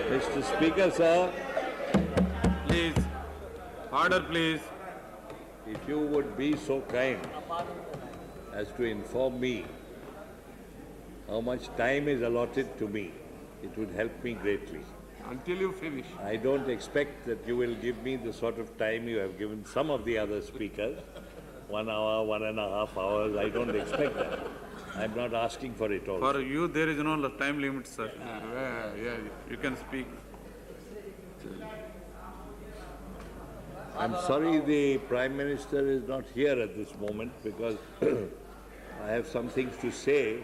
Mr. Speaker, sir, Please. Order, please. if you would be so kind as to inform me how much time is allotted to me, it would help me greatly. Until you finish. I don't expect that you will give me the sort of time you have given some of the other speakers, 1 hour, 1.5 hours. I don't expect that. I'm not asking for it also. For you, there is no time limit, sir. Yeah. You can speak. I'm sorry the Prime Minister is not here at this moment because I have some things to say.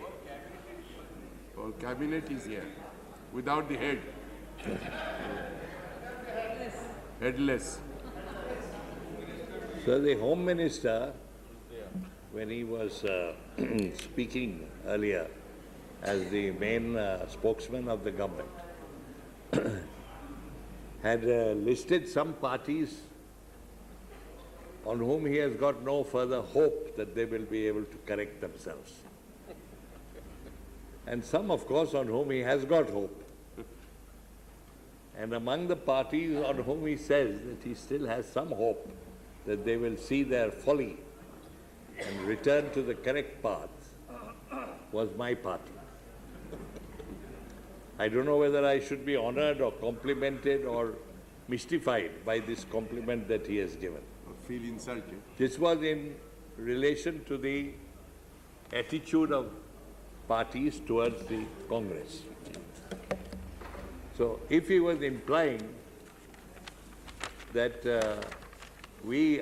Our cabinet is here, without the head. Headless. So the Home Minister, when he was speaking earlier as the main spokesman of the government, had listed some parties on whom he has got no further hope that they will be able to correct themselves. And some, of course, on whom he has got hope. And among the parties on whom he says that he still has some hope that they will see their folly and return to the correct path was my party. I don't know whether I should be honored or complimented or mystified by this compliment that he has given. Feel insulted. This was in relation to the attitude of parties towards the Congress. So if he was implying that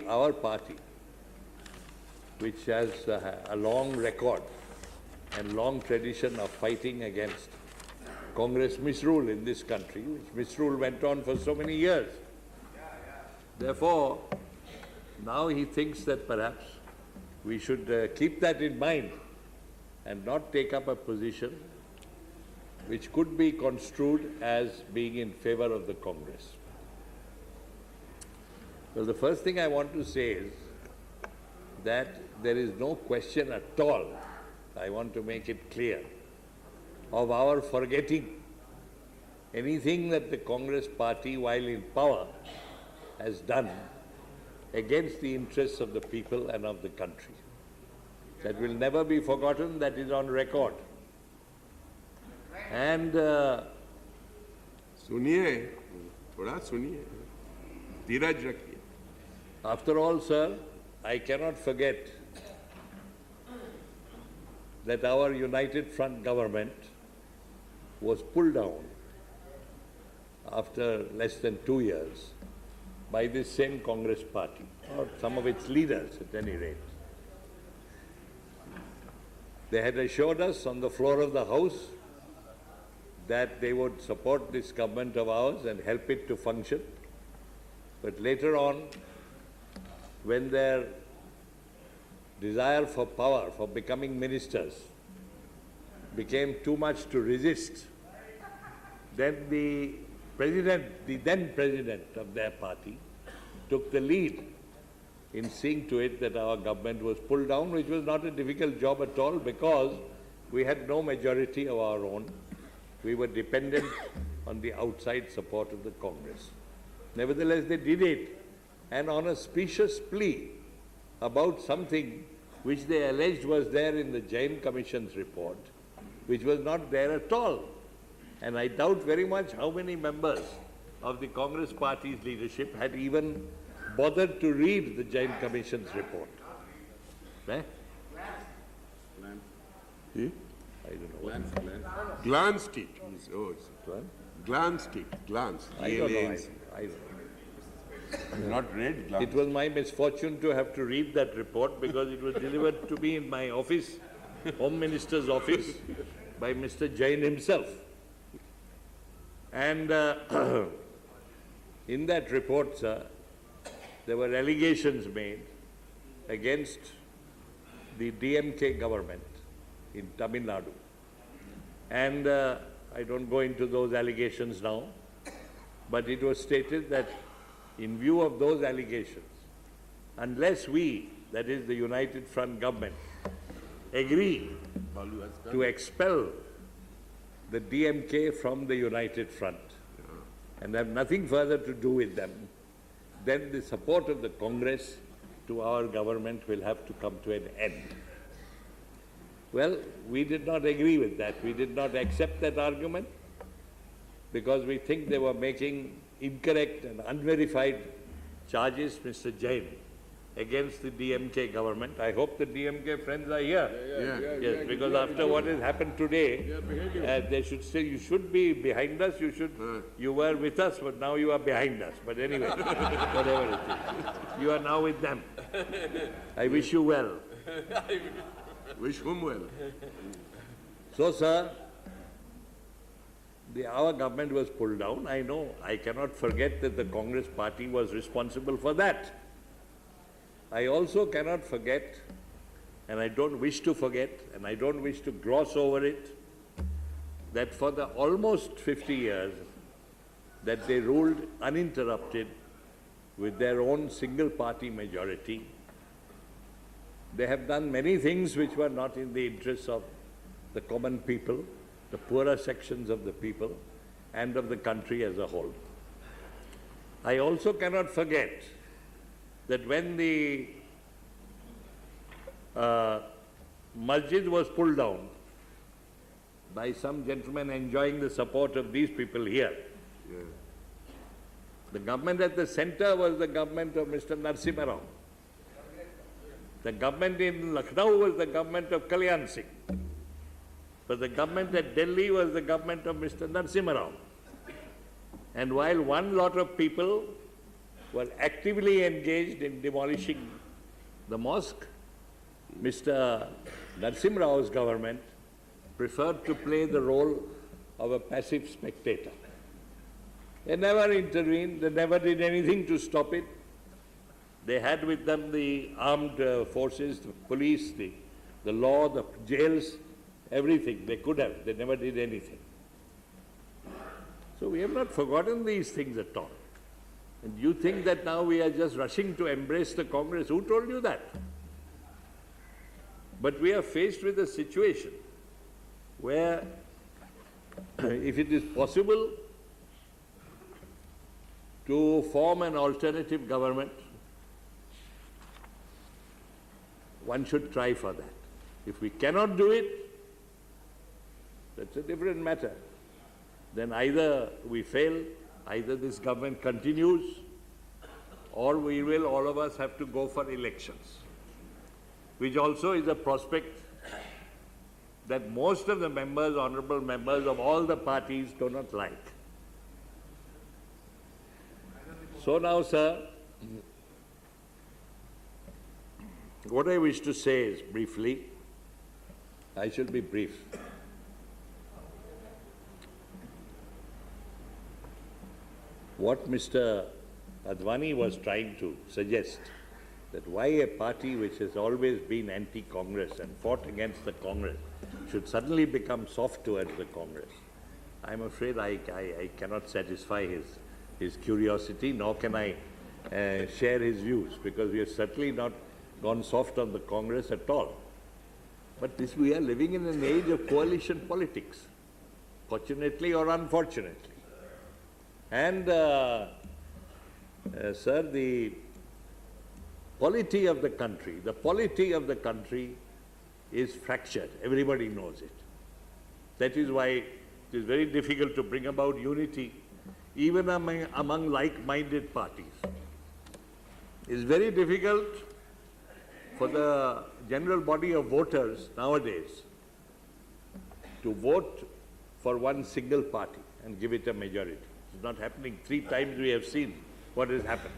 our party, which has a long record and long tradition of fighting against Congress misrule in this country, which misrule went on for so many years. Therefore, now he thinks that perhaps we should keep that in mind and not take up a position which could be construed as being in favor of the Congress. Well, the first thing I want to say is that there is no question at all, I want to make it clear, of our forgetting anything that the Congress party, while in power, has done against the interests of the people and of the country. That will never be forgotten, that is on record. And सुनिए, थोड़ा सुनिए, धीरज रखिए. after all, sir, I cannot forget that our United Front government was pulled down after less than 2 years by this same Congress party, or some of its leaders at any rate. They had assured us on the floor of the House that they would support this government of ours and help it to function. But later on, when their desire for power, for becoming ministers, became too much to resist, then the then president of their party, took the lead in seeing to it that our government was pulled down, which was not a difficult job at all because we had no majority of our own. We were dependent on the outside support of the Congress. Nevertheless, they did it, and on a specious plea about something which they alleged was there in the Jain Commission's report, which was not there at all. And I doubt very much how many members of the Congress party's leadership had even bothered to read the Jain Commission's report. Eh? I don't know. Glanced it. What? Glanced it. Glanced. I don't know. I don't know. Not read, It glanced. was my misfortune to have to read that report because it was delivered to me in my office, Home Minister's office, by Mr. Jain himself. And in that report, sir, there were allegations made against the DMK government in Tamil Nadu. And I don't go into those allegations now, but it was stated that in view of those allegations, unless we, that is the United Front government, agree to expel the DMK from the United Front, and have nothing further to do with them, then the support of the Congress to our government will have to come to an end. Well, we did not agree with that. We did not accept that argument because we think they were making incorrect and unverified charges, Mr. Jain, against the DMK government. I hope the DMK friends are here. Yes, because after what has happened today, they should say, you should be behind us, you were with us, but now you are behind us. But anyway, whatever it is, you are now with them. I wish you well. Wish whom well? So, sir, our government was pulled down. I know, I cannot forget that the Congress party was responsible for that. I also cannot forget, and I don't wish to forget, and I don't wish to gloss over it, that for the almost 50 years that they ruled uninterrupted with their own single-party majority, they have done many things which were not in the interests of the common people, the poorer sections of the people, and of the country as a whole. I also cannot forget that when the masjid was pulled down by some gentlemen enjoying the support of these people here, the government at the center was the government of Mr. Narasimha Rao. The government in Lucknow was the government of Kalyan Singh. But the government at Delhi was the government of Mr. Narasimha Rao. And while one lot of people were actively engaged in demolishing the mosque, Mr. Narasimha Rao's government preferred to play the role of a passive spectator. They never intervened, they never did anything to stop it. They had with them the armed forces, the police, the law, the jails, everything they could have. They never did anything. So we have not forgotten these things at all. And you think that now we are just rushing to embrace the Congress. Who told you that? But we are faced with a situation where if it is possible to form an alternative government, one should try for that. If we cannot do it, that's a different matter. Then either we fail, either this government continues, or we will, all of us, have to go for elections, which also is a prospect that most of the members, honorable members of all the parties do not like. So now, sir, what I wish to say is, briefly, I shall be brief. What Mr. Advani was trying to suggest, that why a party which has always been anti-Congress and fought against the Congress should suddenly become soft towards the Congress. I'm afraid I cannot satisfy his curiosity, nor can I share his views, because we have certainly not gone soft on the Congress at all. But we are living in an age of coalition politics, fortunately or unfortunately. And, sir, the polity of the country is fractured. Everybody knows it. That is why it is very difficult to bring about unity, even among like-minded parties. It is very difficult for the general body of voters nowadays to vote for one single party and give it a majority. It's not happening. 3 times we have seen what has happened.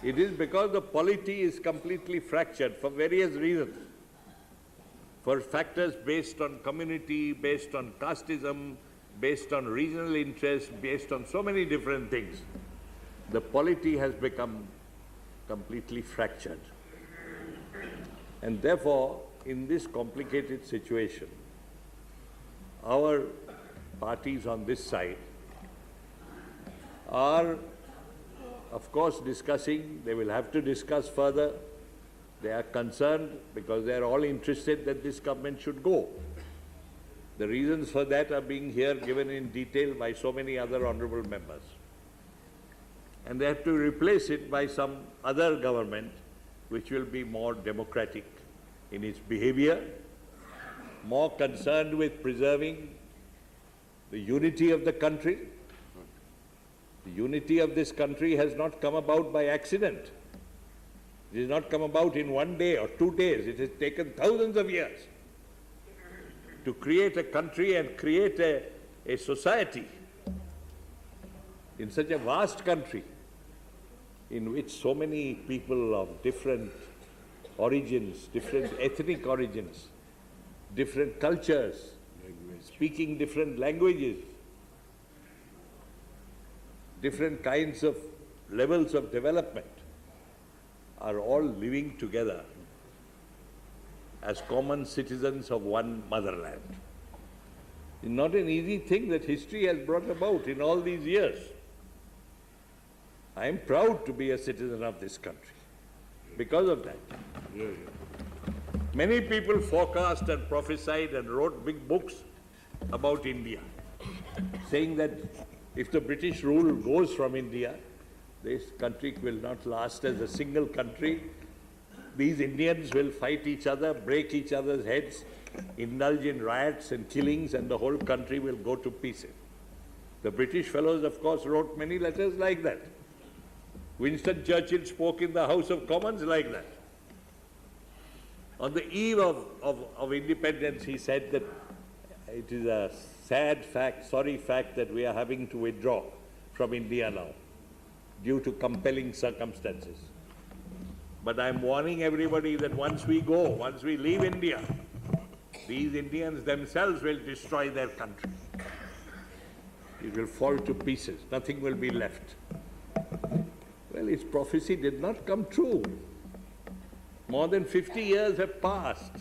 It is because the polity is completely fractured for various reasons. For factors based on community, based on casteism, based on regional interests, based on so many different things. The polity has become completely fractured. And therefore, in this complicated situation, our parties on this side are, of course, discussing. They will have to discuss further. They are concerned because they are all interested that this government should go. The reasons for that are being here given in detail by so many other honorable members. And they have to replace it by some other government which will be more democratic in its behavior, more concerned with preserving the unity of the country. The unity of this country has not come about by accident. It has not come about in 1 day or 2 days. It has taken thousands of years to create a country and create a society in such a vast country in which so many people of different origins, different ethnic origins, different cultures, speaking different languages, different kinds of levels of development, are all living together as common citizens of one motherland. It's not an easy thing that history has brought about in all these years. I am proud to be a citizen of this country because of that. Many people forecast and prophesied and wrote big books about India, saying that if the British rule goes from India, this country will not last as a single country. These Indians will fight each other, break each other's heads, indulge in riots and killings, and the whole country will go to pieces. The British fellows, of course, wrote many letters like that. Winston Churchill spoke in the House of Commons like that. On the eve of independence, he said that it is a sad fact, sorry fact, that we are having to withdraw from India now due to compelling circumstances. But I'm warning everybody that once we go, once we leave India, these Indians themselves will destroy their country. It will fall to pieces. Nothing will be left. Well, his prophecy did not come true. More than 50 years have passed.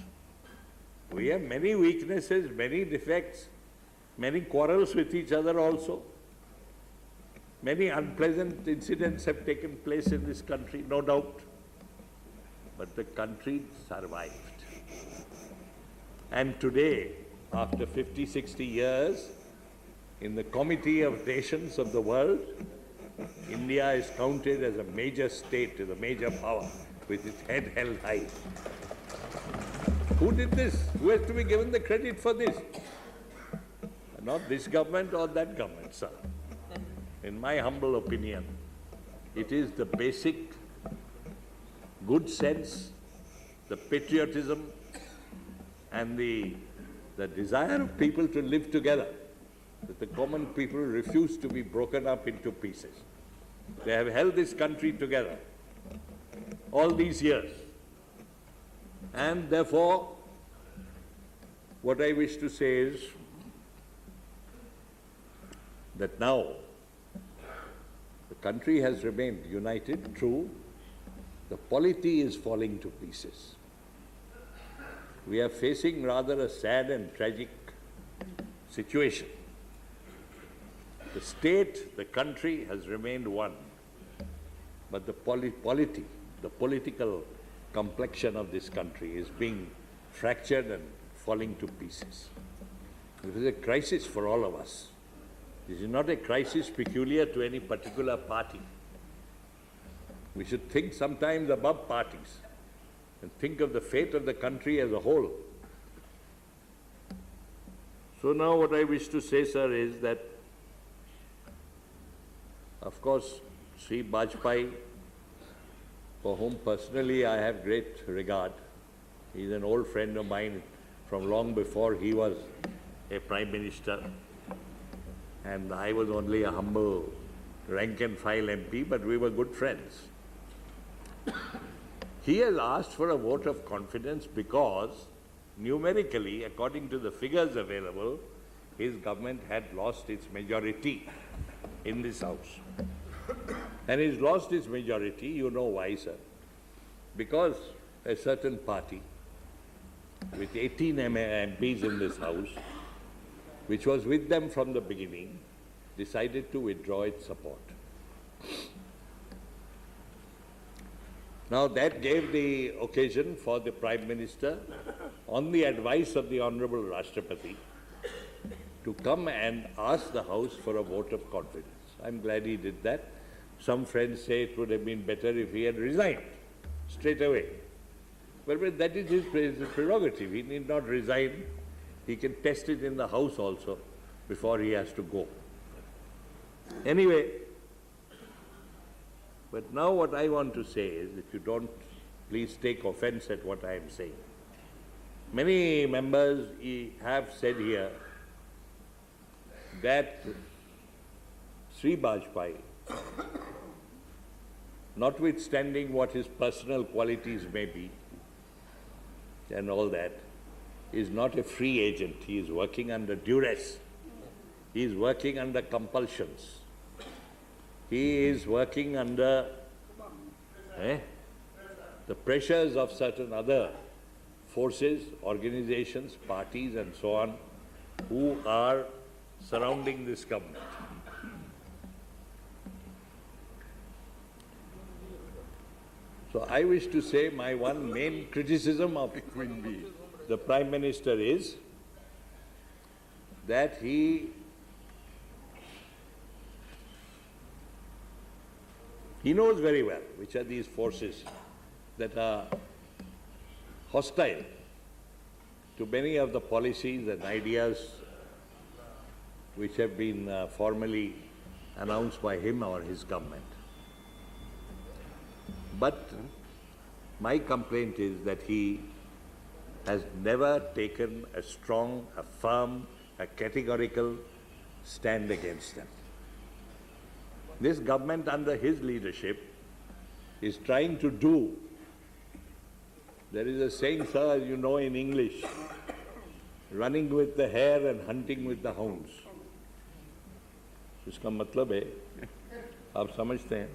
We have many weaknesses, many defects, many quarrels with each other also. Many unpleasant incidents have taken place in this country, no doubt. But the country survived. And today, after 50, 60 years, in the Committee of Nations of the world, India is counted as a major state, as a major power, with its head held high. Who did this? Who has to be given the credit for this? Not this government or that government, sir. In my humble opinion, it is the basic good sense, the patriotism, and the desire of people to live together, that the common people refuse to be broken up into pieces. They have held this country together all these years. And therefore, what I wish to say is that now the country has remained united, true. The polity is falling to pieces. We are facing rather a sad and tragic situation. The state, the country has remained one, but the polity, the political complexion of this country is being fractured and falling to pieces. It is a crisis for all of us. This is not a crisis peculiar to any particular party. We should think sometimes above parties and think of the fate of the country as a whole. So now what I wish to say, sir, is that, of course, Shri Bajpayee, for whom personally I have great regard, he is an old friend of mine from long before he was a Prime Minister, and I was only a humble rank and file MP, but we were good friends. He has asked for a vote of confidence because, numerically, according to the figures available, his government had lost its majority in this House. And he's lost its majority, you know why, sir? Because a certain party with 18 MPs in this House, which was with them from the beginning, decided to withdraw its support. Now that gave the occasion for the Prime Minister, on the advice of the Honorable Rashtrapati, to come and ask the House for a vote of confidence. I'm glad he did that. Some friends say it would have been better if he had resigned straight away. Well, that is his prerogative. He need not resign. He can test it in the House also before he has to go. Anyway, but now what I want to say is, if you don't, please take offense at what I am saying. Many members have said here that Shri Bajpayee, notwithstanding what his personal qualities may be and all that, is not a free agent. He is working under duress. He is working under compulsions. He is working under the pressures of certain other forces, organizations, parties and so on, who are surrounding this government. So I wish to say my one main criticism of the Prime Minister is that he knows very well which are these forces that are hostile to many of the policies and ideas which have been formally announced by him or his government. But my complaint is that he has never taken a strong, a firm, a categorical stand against them. This government under his leadership is trying to do, there is a saying, sir, you know in English, running with the hare and hunting with the hounds. इसका मतलब है, आप समझते हैं,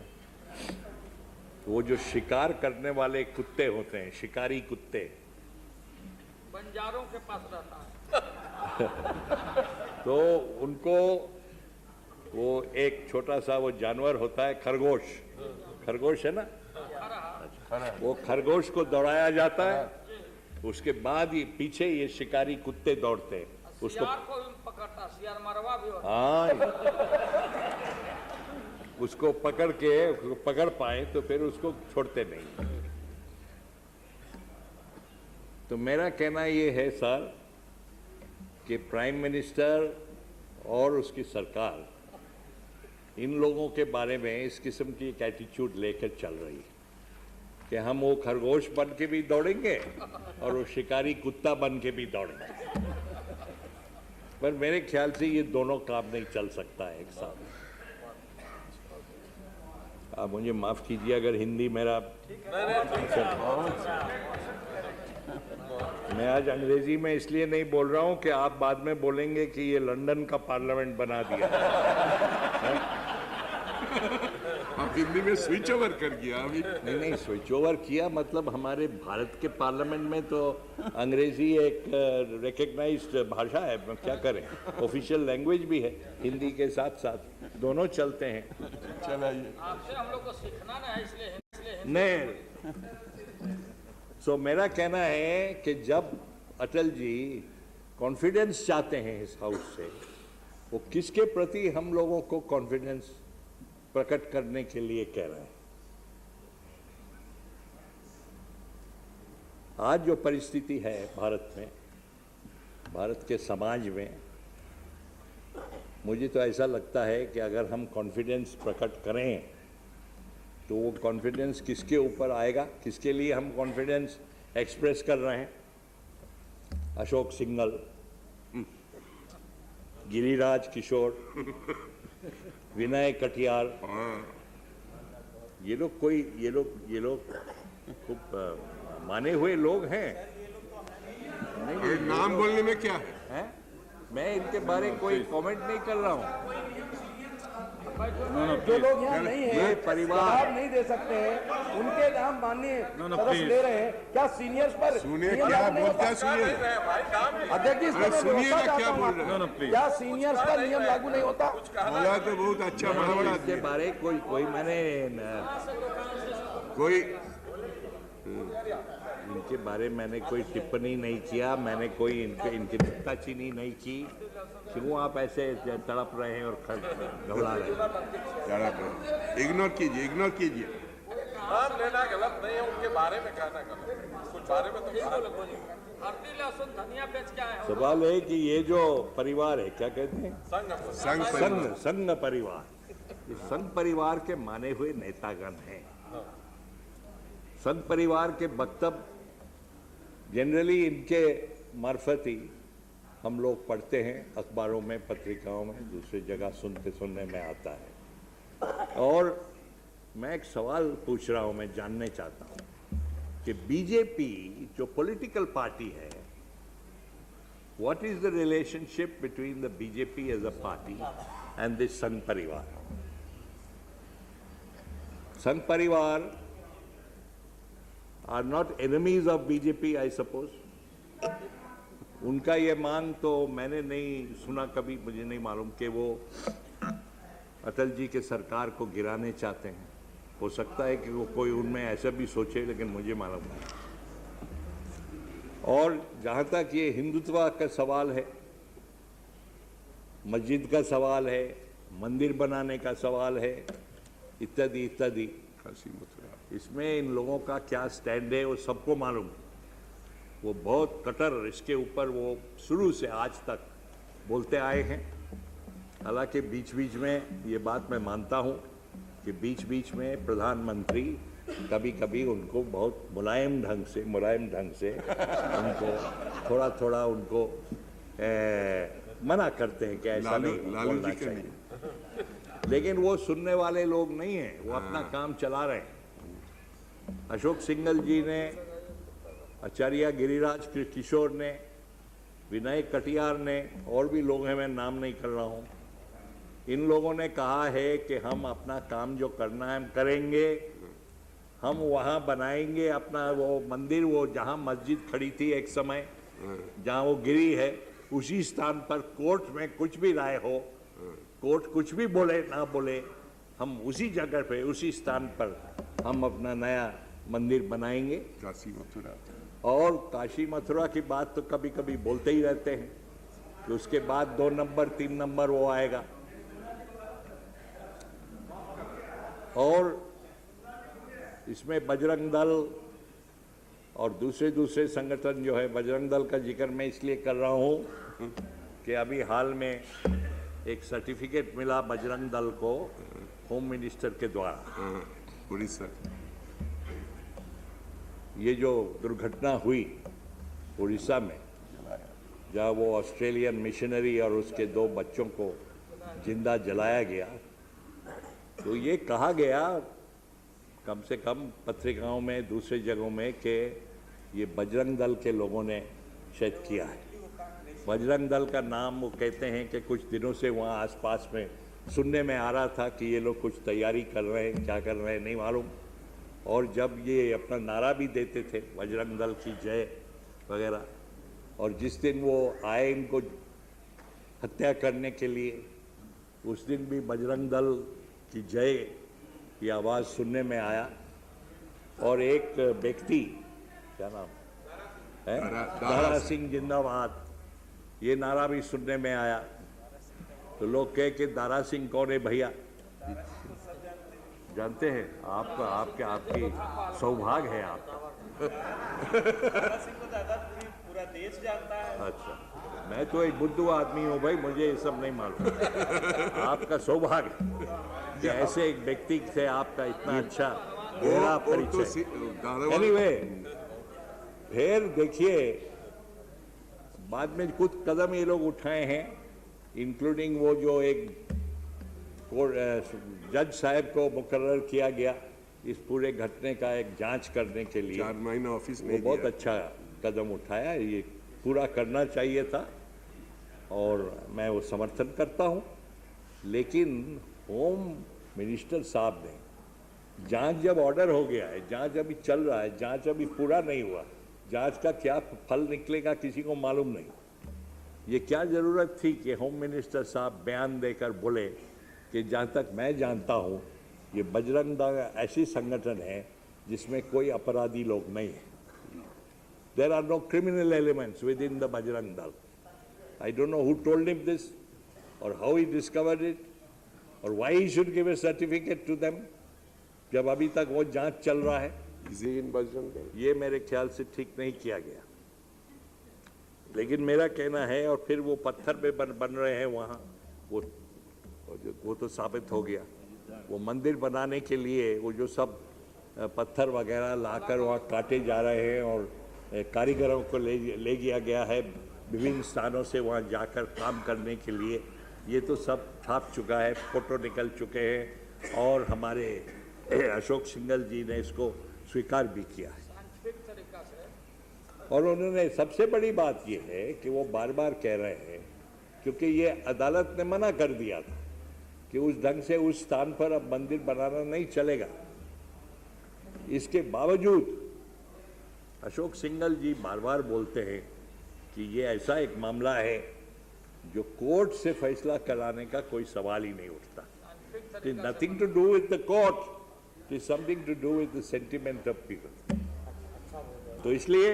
वो जो शिकार करने वाले कुत्ते होते हैं, शिकारी कुत्ते, बंजारों के पास रहता है तो उनको वो एक छोटा सा वो जानवर होता है, खरगोश, खरगोश है ना, वो खरगोश को दौड़ाया जाता है, उसके बाद ही पीछे ये शिकारी कुत्ते दौड़ते हैं, उसको सियार को भी पकड़ता, सियार मरवा भी होता। हाँ, उसको पकड़ के उसको पकड़ पाए तो फिर उसको छोड़ते नहीं। तो मेरा कहना ये है सर कि प्राइम मिनिस्टर और उसकी सरकार इन लोगों के बारे में इस किस्म की एक एटीट्यूड लेकर चल रही है कि हम वो खरगोश बन के भी दौड़ेंगे और वो शिकारी कुत्ता बन के भी दौड़ेंगे। पर मेरे ख्याल से ये दोनों काम नहीं चल सकता है एक साथ। आप मुझे माफ कीजिए अगर हिंदी मेरा, मैं आज अंग्रेजी में इसलिए नहीं बोल रहा हूं कि आप बाद में बोलेंगे कि ये लंदन का पार्लियामेंट बना दिया। आप हिंदी में स्विच ओवर कर दिया अभी। नहीं स्विच ओवर किया, मतलब हमारे भारत के पार्लियामेंट में तो अंग्रेजी एक रिकग्नाइज्ड भाषा है, क्या करें, ऑफिशियल लैंग्वेज भी है, हिंदी के साथ साथ दोनों चलते हैं। चलाइए। आपसे हम लोग को सीखना ना है, इसलिए नहीं, सो मेरा कहना है कि जब अटल जी कॉन्फिडेंस चाहते हैं इस हाउस से, वो किसके प्रति हम लोगों को कॉन्फिडेंस प्रकट करने के लिए कह रहे हैं। आज जो परिस्थिति है भारत में, भारत के समाज में, मुझे तो ऐसा लगता है कि अगर हम कॉन्फिडेंस प्रकट करें तो वो कॉन्फिडेंस किसके ऊपर आएगा, किसके लिए हम कॉन्फिडेंस एक्सप्रेस कर रहे हैं। अशोक सिंघल, गिरिराज किशोर, विनय कटियार, ये लोग खूब माने हुए लोग हैं। ये नाम बोलने में क्या है? मैं इनके बारे में कोई कमेंट नहीं कर रहा हूँ। जो लोग यहाँ नहीं ये है, परिवार जवाब नहीं दे सकते हैं, उनके नाम माननीय तरफ ले रहे हैं। क्या सीनियर्स पर सुनिए क्या बोलता है, सुनिए। अध्यक्ष जी, अरे सुनिए ना क्या बोल रहे हैं। क्या सीनियर्स पर नियम लागू नहीं होता? बोला तो बहुत अच्छा, बड़ा बड़ा इसके बारे कोई मैंने कोई इनके बारे में मैंने कोई टिप्पणी नहीं किया, मैंने कोई इनकी नुक्ताचीनी नहीं की। क्यों आप ऐसे तड़प रहे हैं और घबरा रहे हैं? इग्नोर कीजिए, इग्नोर कीजिए। नाम लेना गलत नहीं है, उनके बारे में कहना गलत है। कुछ बारे में तो हल्दी लहसुन धनिया बेच के आए हो। सवाल है कि ये जो परिवार है, क्या कहते हैं, संघ परिवार, ये संघ परिवार के माने हुए नेतागण हैं। संघ परिवार के वक्तव्य जनरली इनके मार्फत ही हम लोग पढ़ते हैं, अखबारों में, पत्रिकाओं में, दूसरी जगह सुनने में आता है। और मैं एक सवाल पूछ रहा हूं, मैं जानने चाहता हूं कि बीजेपी जो पॉलिटिकल पार्टी है, what is the relationship between the BJP as a party and this Sangh Parivar? Sangh Parivar are not enemies of BJP, I suppose. उनका ये मांग तो मैंने नहीं सुना कभी, मुझे नहीं मालूम कि वो अटल जी के सरकार को गिराने चाहते हैं। हो सकता है कि वो कोई उनमें ऐसा भी सोचे, लेकिन मुझे मालूम नहीं। और जहाँ तक ये हिंदुत्व का सवाल है, मस्जिद का सवाल है, मंदिर बनाने का सवाल है, इत्यादि इत्यादि, इसमें इन लोगों का क्या स्टैंड है वो सबको मालूम है। वो बहुत कट्टर इसके ऊपर वो शुरू से आज तक बोलते आए हैं। हालांकि बीच बीच में ये बात मैं मानता हूँ कि बीच बीच में प्रधानमंत्री कभी कभी उनको बहुत मुलायम ढंग से उनको थोड़ा थोड़ा उनको मना करते हैं कि ऐसा नहीं बोलना चाहिए। लेकिन वो सुनने वाले लोग नहीं हैं, वो अपना काम चला रहे हैं। अशोक सिंघल जी ने, आचार्य गिरिराज किशोर ने, विनय कटियार ने, और भी लोग हैं, मैं नाम नहीं कर रहा हूँ, इन लोगों ने कहा है कि हम अपना काम जो करना है हम करेंगे। हम वहाँ बनाएंगे अपना वो मंदिर, वो जहाँ मस्जिद खड़ी थी एक समय, जहाँ वो गिरी है, उसी स्थान पर कोर्ट में कुछ भी राय हो, कोर्ट कुछ भी बोले ना बोले, हम उसी जगह पे, उसी स्थान पर हम अपना नया मंदिर बनाएंगे। काशी मथुरा, और काशी मथुरा की बात तो कभी कभी बोलते ही रहते हैं कि उसके बाद 2 नंबर 3 नंबर वो आएगा। और इसमें बजरंग दल और दूसरे संगठन जो है, बजरंग दल का जिक्र मैं इसलिए कर रहा हूँ कि अभी हाल में एक सर्टिफिकेट मिला बजरंग दल को होम मिनिस्टर के द्वारा। उड़ीसा, ये जो दुर्घटना हुई उड़ीसा में, जहाँ वो ऑस्ट्रेलियन मिशनरी और उसके 2 बच्चों को जिंदा जलाया गया, तो ये कहा गया कम से कम पत्रिकाओं में, दूसरी जगहों में, कि ये बजरंग दल के लोगों ने शायद किया है। बजरंग दल का नाम वो कहते हैं कि कुछ दिनों से वहाँ आसपास में सुनने में आ रहा था कि ये लोग कुछ तैयारी कर रहे हैं, क्या कर रहे हैं नहीं मालूम। और जब ये अपना नारा भी देते थे, बजरंग दल की जय वगैरह, और जिस दिन वो आए इनको हत्या करने के लिए, उस दिन भी बजरंग दल की जय की आवाज़ सुनने में आया। और एक व्यक्ति, क्या नाम है, दारा सिंह जिंदाबाद, ये नारा भी सुनने में आया। तो लोग कहे कि दारा सिंह कौन है भैया? जानते हैं? आपकी सौभाग्य है आपका। पूरा देश जानता है। अच्छा, मैं तो एक बुद्धू आदमी हूँ भाई, मुझे ये सब नहीं मालूम। आपका सौभाग्य कि ऐसे एक व्यक्ति से आपका इतना अच्छा गहरा परिचय। एनीवे, फिर देखिए बाद में कुछ कदम ये लोग उठाए हैं, इंक्लूडिंग वो जो एक जज साहब को मुकर्रर किया गया इस पूरे घटने का एक जांच करने के लिए। 4 महीना ऑफिस में बहुत अच्छा कदम उठाया, ये पूरा करना चाहिए था और मैं वो समर्थन करता हूँ। लेकिन होम मिनिस्टर साहब ने, जांच जब ऑर्डर हो गया है, जांच अभी चल रहा है, जांच अभी पूरा नहीं हुआ, जांच का क्या फल निकलेगा किसी को मालूम नहीं। ये क्या ज़रूरत थी कि होम मिनिस्टर साहब बयान देकर बोले कि जहाँ तक मैं जानता हूँ ये बजरंग दल ऐसी संगठन है जिसमें कोई अपराधी लोग नहीं है। There are no criminal elements within the Bajrang Dal. I don't know who told him this, or how he discovered it, or why he should give a certificate to them, जब अभी तक वो जांच चल रहा है। Easy in Bajrang Dal. ये मेरे ख्याल से ठीक नहीं किया गया। लेकिन मेरा कहना है, और फिर वो पत्थर पे बन रहे हैं वहाँ, वो तो साबित हो गया। वो मंदिर बनाने के लिए वो जो सब पत्थर वगैरह लाकर वहाँ काटे जा रहे हैं, और कारीगरों को ले गया गया है विभिन्न स्थानों से वहाँ जाकर काम करने के लिए। ये तो सब छाप चुका है, फोटो निकल चुके हैं, और हमारे अशोक सिंघल जी ने इसको स्वीकार भी किया है। और उन्होंने, सबसे बड़ी बात ये है कि वो बार बार कह रहे हैं, क्योंकि ये अदालत ने मना कर दिया था कि उस ढंग से उस स्थान पर अब मंदिर बनाना नहीं चलेगा। इसके बावजूद अशोक सिंघल जी बार बार बोलते हैं कि ये ऐसा एक मामला है जो कोर्ट से फैसला कराने का कोई सवाल ही नहीं उठता। It is nothing to do with the court, it is something to do with the sentiment of people. तो इसलिए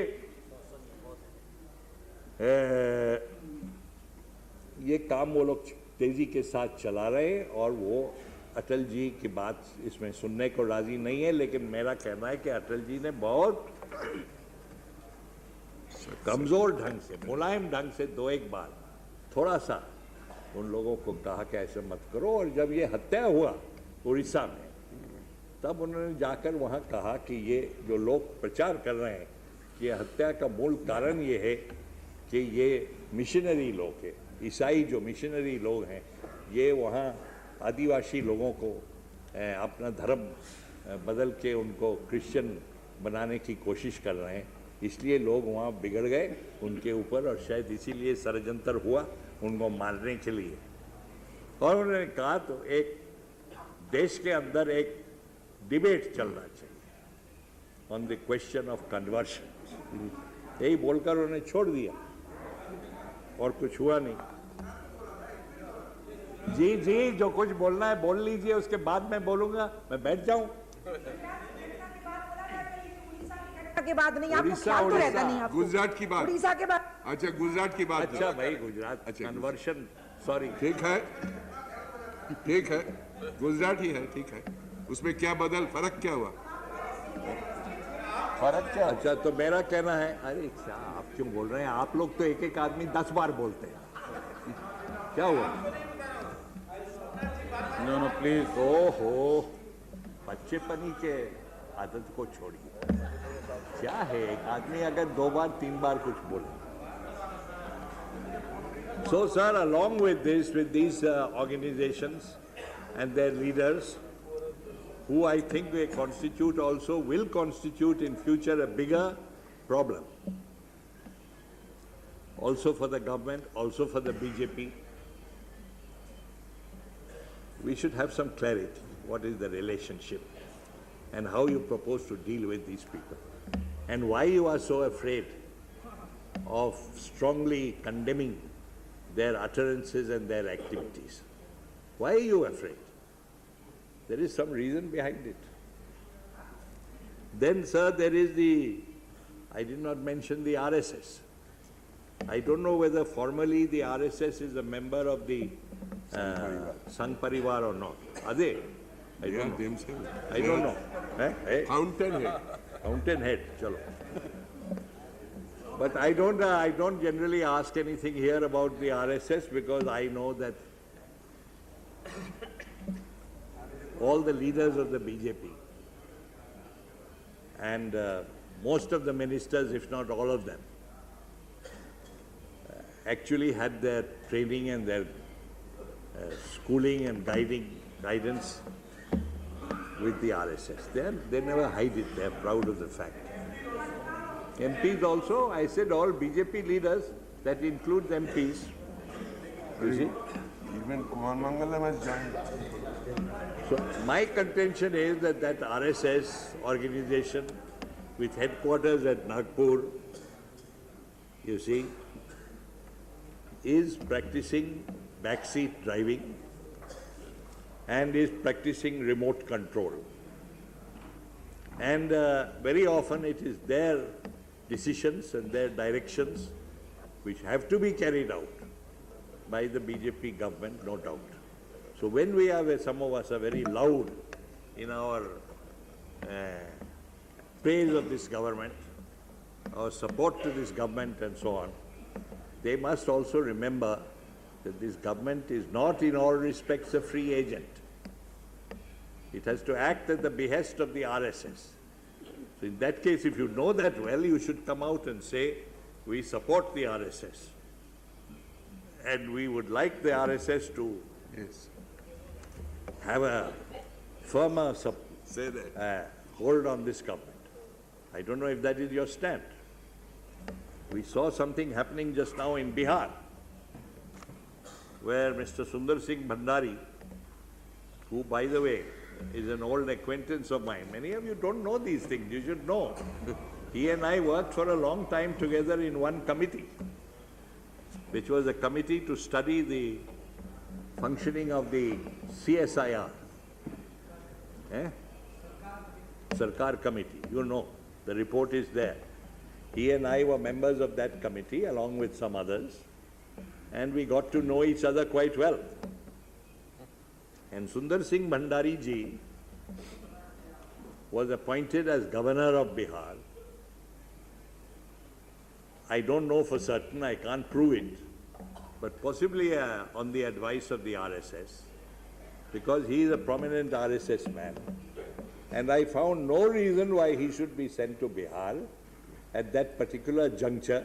ये काम वो लोग तेजी के साथ चला रहे हैं, और वो अटल जी की बात इसमें सुनने को राजी नहीं है। लेकिन मेरा कहना है कि अटल जी ने बहुत कमजोर ढंग से, मुलायम ढंग से दो एक बार थोड़ा सा उन लोगों को कहा कि ऐसे मत करो। और जब ये हत्या हुआ उड़ीसा में, तब उन्होंने जाकर वहाँ कहा कि ये जो लोग प्रचार कर रहे हैं कि हत्या का मूल कारण ये है कि ये मिशनरी लोग हैं, ईसाई जो मिशनरी लोग हैं, ये वहाँ आदिवासी लोगों को अपना धर्म बदल के उनको क्रिश्चियन बनाने की कोशिश कर रहे हैं, इसलिए लोग वहाँ बिगड़ गए उनके ऊपर, और शायद इसीलिए षड्यंत्र हुआ उनको मारने के लिए। और उन्होंने कहा तो एक देश के अंदर एक डिबेट चलना चाहिए on the question of conversion, यही बोलकर उन्होंने छोड़ दिया, और कुछ हुआ नहीं। जी जी, जो कुछ बोलना है बोल लीजिए, उसके बाद मैं बोलूंगा, मैं बैठ जाऊं। की बात नहीं, आपको ख्याल तो रहता नहीं आपको। गुजरात की बात, उड़ीसा के बात, अच्छा गुजरात की बात। अच्छा भाई, गुजरात कन्वर्शन, सॉरी, ठीक है, ठीक है, गुजरात ही है, ठीक है। उसमें क्या बदल, फर्क क्या हुआ? फर्क क्या? अच्छा, तो मेरा कहना है, अरे क्या आप क्यों बोल रहे हैं? आप लोग तो एक एक आदमी 10 बार बोलते हैं, क्या हुआ? No please. ओहो, बच्चेपनी के आदत को छोड़िए। क्या है, एक आदमी अगर 2 बार 3 बार कुछ बोले। So sir, along with these organizations and their leaders, who I think they constitute also, will constitute in future a bigger problem. Also for the government, also for the BJP. We should have some clarity. What is the relationship and how you propose to deal with these people, and why you are so afraid of strongly condemning their utterances and their activities. Why are you afraid? There is some reason behind it. Then, sir, there is I did not mention the RSS. I don't know whether formally the RSS is a member of the Sangh Parivar or not. Are they? I don't know. Fountainhead. Fountainhead, chalo. But I don't generally ask anything here about the RSS, because I know that all the leaders of the BJP and most of the ministers, if not all of them, actually had their training and their schooling and guidance with the RSS. They never hide it. They are proud of the fact. MPs also, I said all BJP leaders, that includes MPs. You see? Even Kumar Mangalam has joined. So my contention is that RSS organization with headquarters at Nagpur, you see, is practicing backseat driving and is practicing remote control. And very often it is their decisions and their directions which have to be carried out by the BJP government, no doubt. So when we are, some of us are very loud in our praise of this government, our support to this government and so on, they must also remember that this government is not in all respects a free agent. It has to act at the behest of the RSS. So in that case, if you know that well, you should come out and say, we support the RSS. And we would like the RSS to have a firmer Say that. hold on this government. I don't know if that is your stand. We saw something happening just now in Bihar, where Mr. Sundar Singh Bhandari, who, by the way, is an old acquaintance of mine. Many of you don't know these things. You should know. He and I worked for a long time together in one committee, which was a committee to study the functioning of the CSIR. Sarkar Committee. You know, the report is there. He and I were members of that committee along with some others, and we got to know each other quite well. And Sundar Singh Bhandari ji was appointed as governor of Bihar. I don't know for certain, I can't prove it, but possibly on the advice of the RSS, because he is a prominent RSS man. And I found no reason why he should be sent to Bihar at that particular juncture,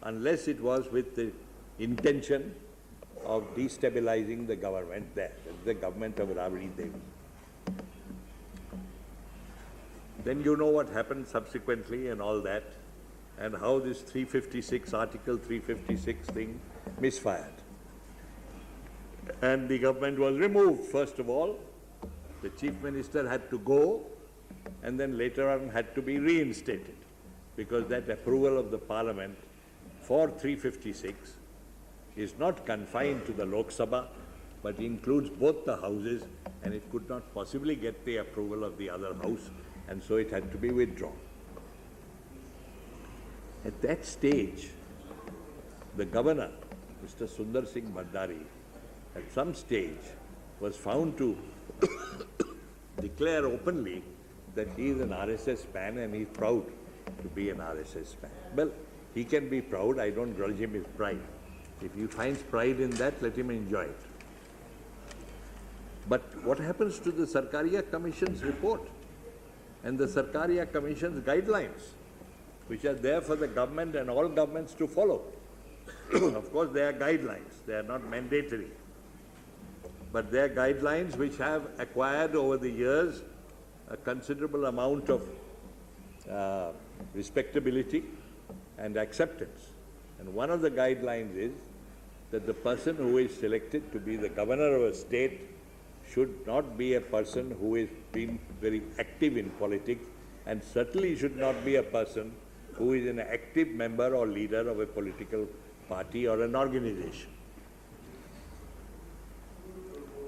unless it was with the intention of destabilizing the government there, the government of Rabri Devi. Then you know what happened subsequently and all that, and how this 356, Article 356 thing misfired. And the government was removed, first of all. The chief minister had to go, and then later on had to be reinstated, because that approval of the parliament for 356 is not confined to the Lok Sabha, but includes both the houses, and it could not possibly get the approval of the other house, and so it had to be withdrawn. At that stage, the governor, Mr. Sundar Singh Bhandari, at some stage was found to declare openly that he is an RSS man and he is proud to be an RSS man. Well, he can be proud, I don't grudge him his pride. If he finds pride in that, let him enjoy it. But what happens to the Sarkaria Commission's report and the Sarkaria Commission's guidelines, which are there for the government and all governments to follow? Of course, they are guidelines, they are not mandatory. But they are guidelines which have acquired over the years a considerable amount of respectability and acceptance. And one of the guidelines is that the person who is selected to be the governor of a state should not be a person who is been very active in politics, and certainly should not be a person who is an active member or leader of a political party or an organization.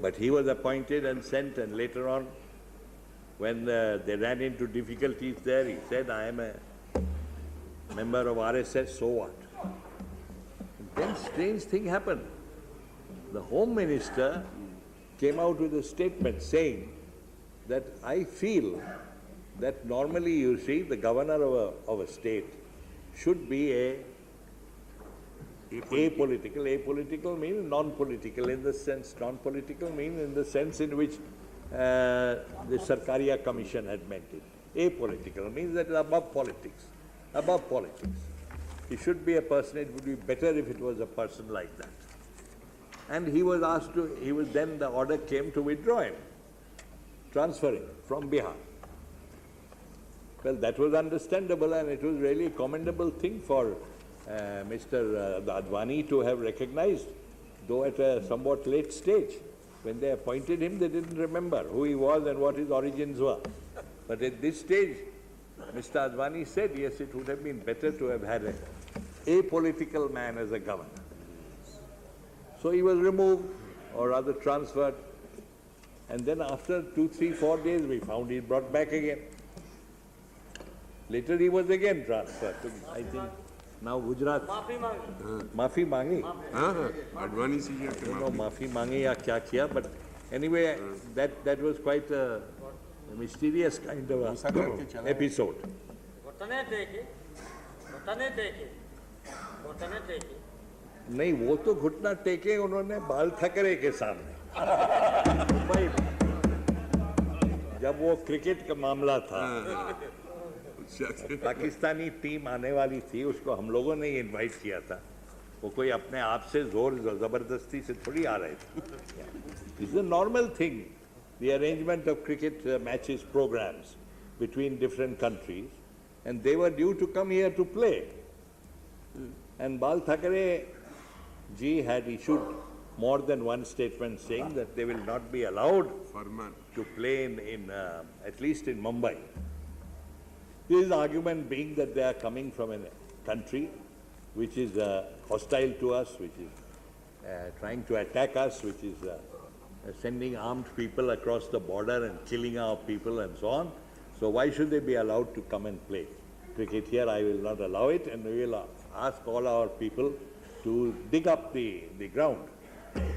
But he was appointed and sent, and later on, when they ran into difficulties there, he said, I am a member of RSS, so what? And then strange thing happened. The Home Minister came out with a statement saying that I feel that normally, you see, the governor of a state should be apolitical. Apolitical means non-political in the sense, non-political means in the sense in which the Sarkaria Commission had meant it. Apolitical means that it is above politics. Above politics. He should be a person, it would be better if it was a person like that. And he was asked to, then the order came to withdraw him, transfer him from Bihar. Well, that was understandable, and it was really a commendable thing for Mr. Advani to have recognized, though at a somewhat late stage. When they appointed him, they didn't remember who he was and what his origins were. But at this stage, Mr. Advani said, yes, it would have been better to have had an apolitical man as a governor. So he was removed, or rather transferred, and then after 2, 3, 4 days, we found he brought back again. Later he was again transferred to, I think, Now Gujarat. माफी मांगी माफी मांगी. हाँ हाँ अडवाणी जी के No, माफी मांगी या क्या किया, but anyway, that was quite a mysterious kind of a episode. घुटने टेके घुटने टेके घुटने टेके नहीं, वो तो घुटना टेके उन्होंने बाल ठाकरे के सामने मुंबई में, जब वो क्रिकेट का मामला था. पाकिस्तानी टीम आने वाली थी, उसको हम लोगों ने इनवाइट किया था. वो कोई अपने आप से जोर जबरदस्ती से थोड़ी आ रहे थे. It's a normal thing, the arrangement of cricket matches programs between different countries, and they were due to come here to play. And Bal Thackeray ji had issued more than one statement saying that they will not be allowed to play in at least in Mumbai. His argument being that they are coming from a country which is hostile to us, which is trying to attack us, which is sending armed people across the border and killing our people and so on. So why should they be allowed to come and play cricket here? I will not allow it, and we will ask all our people to dig up the ground,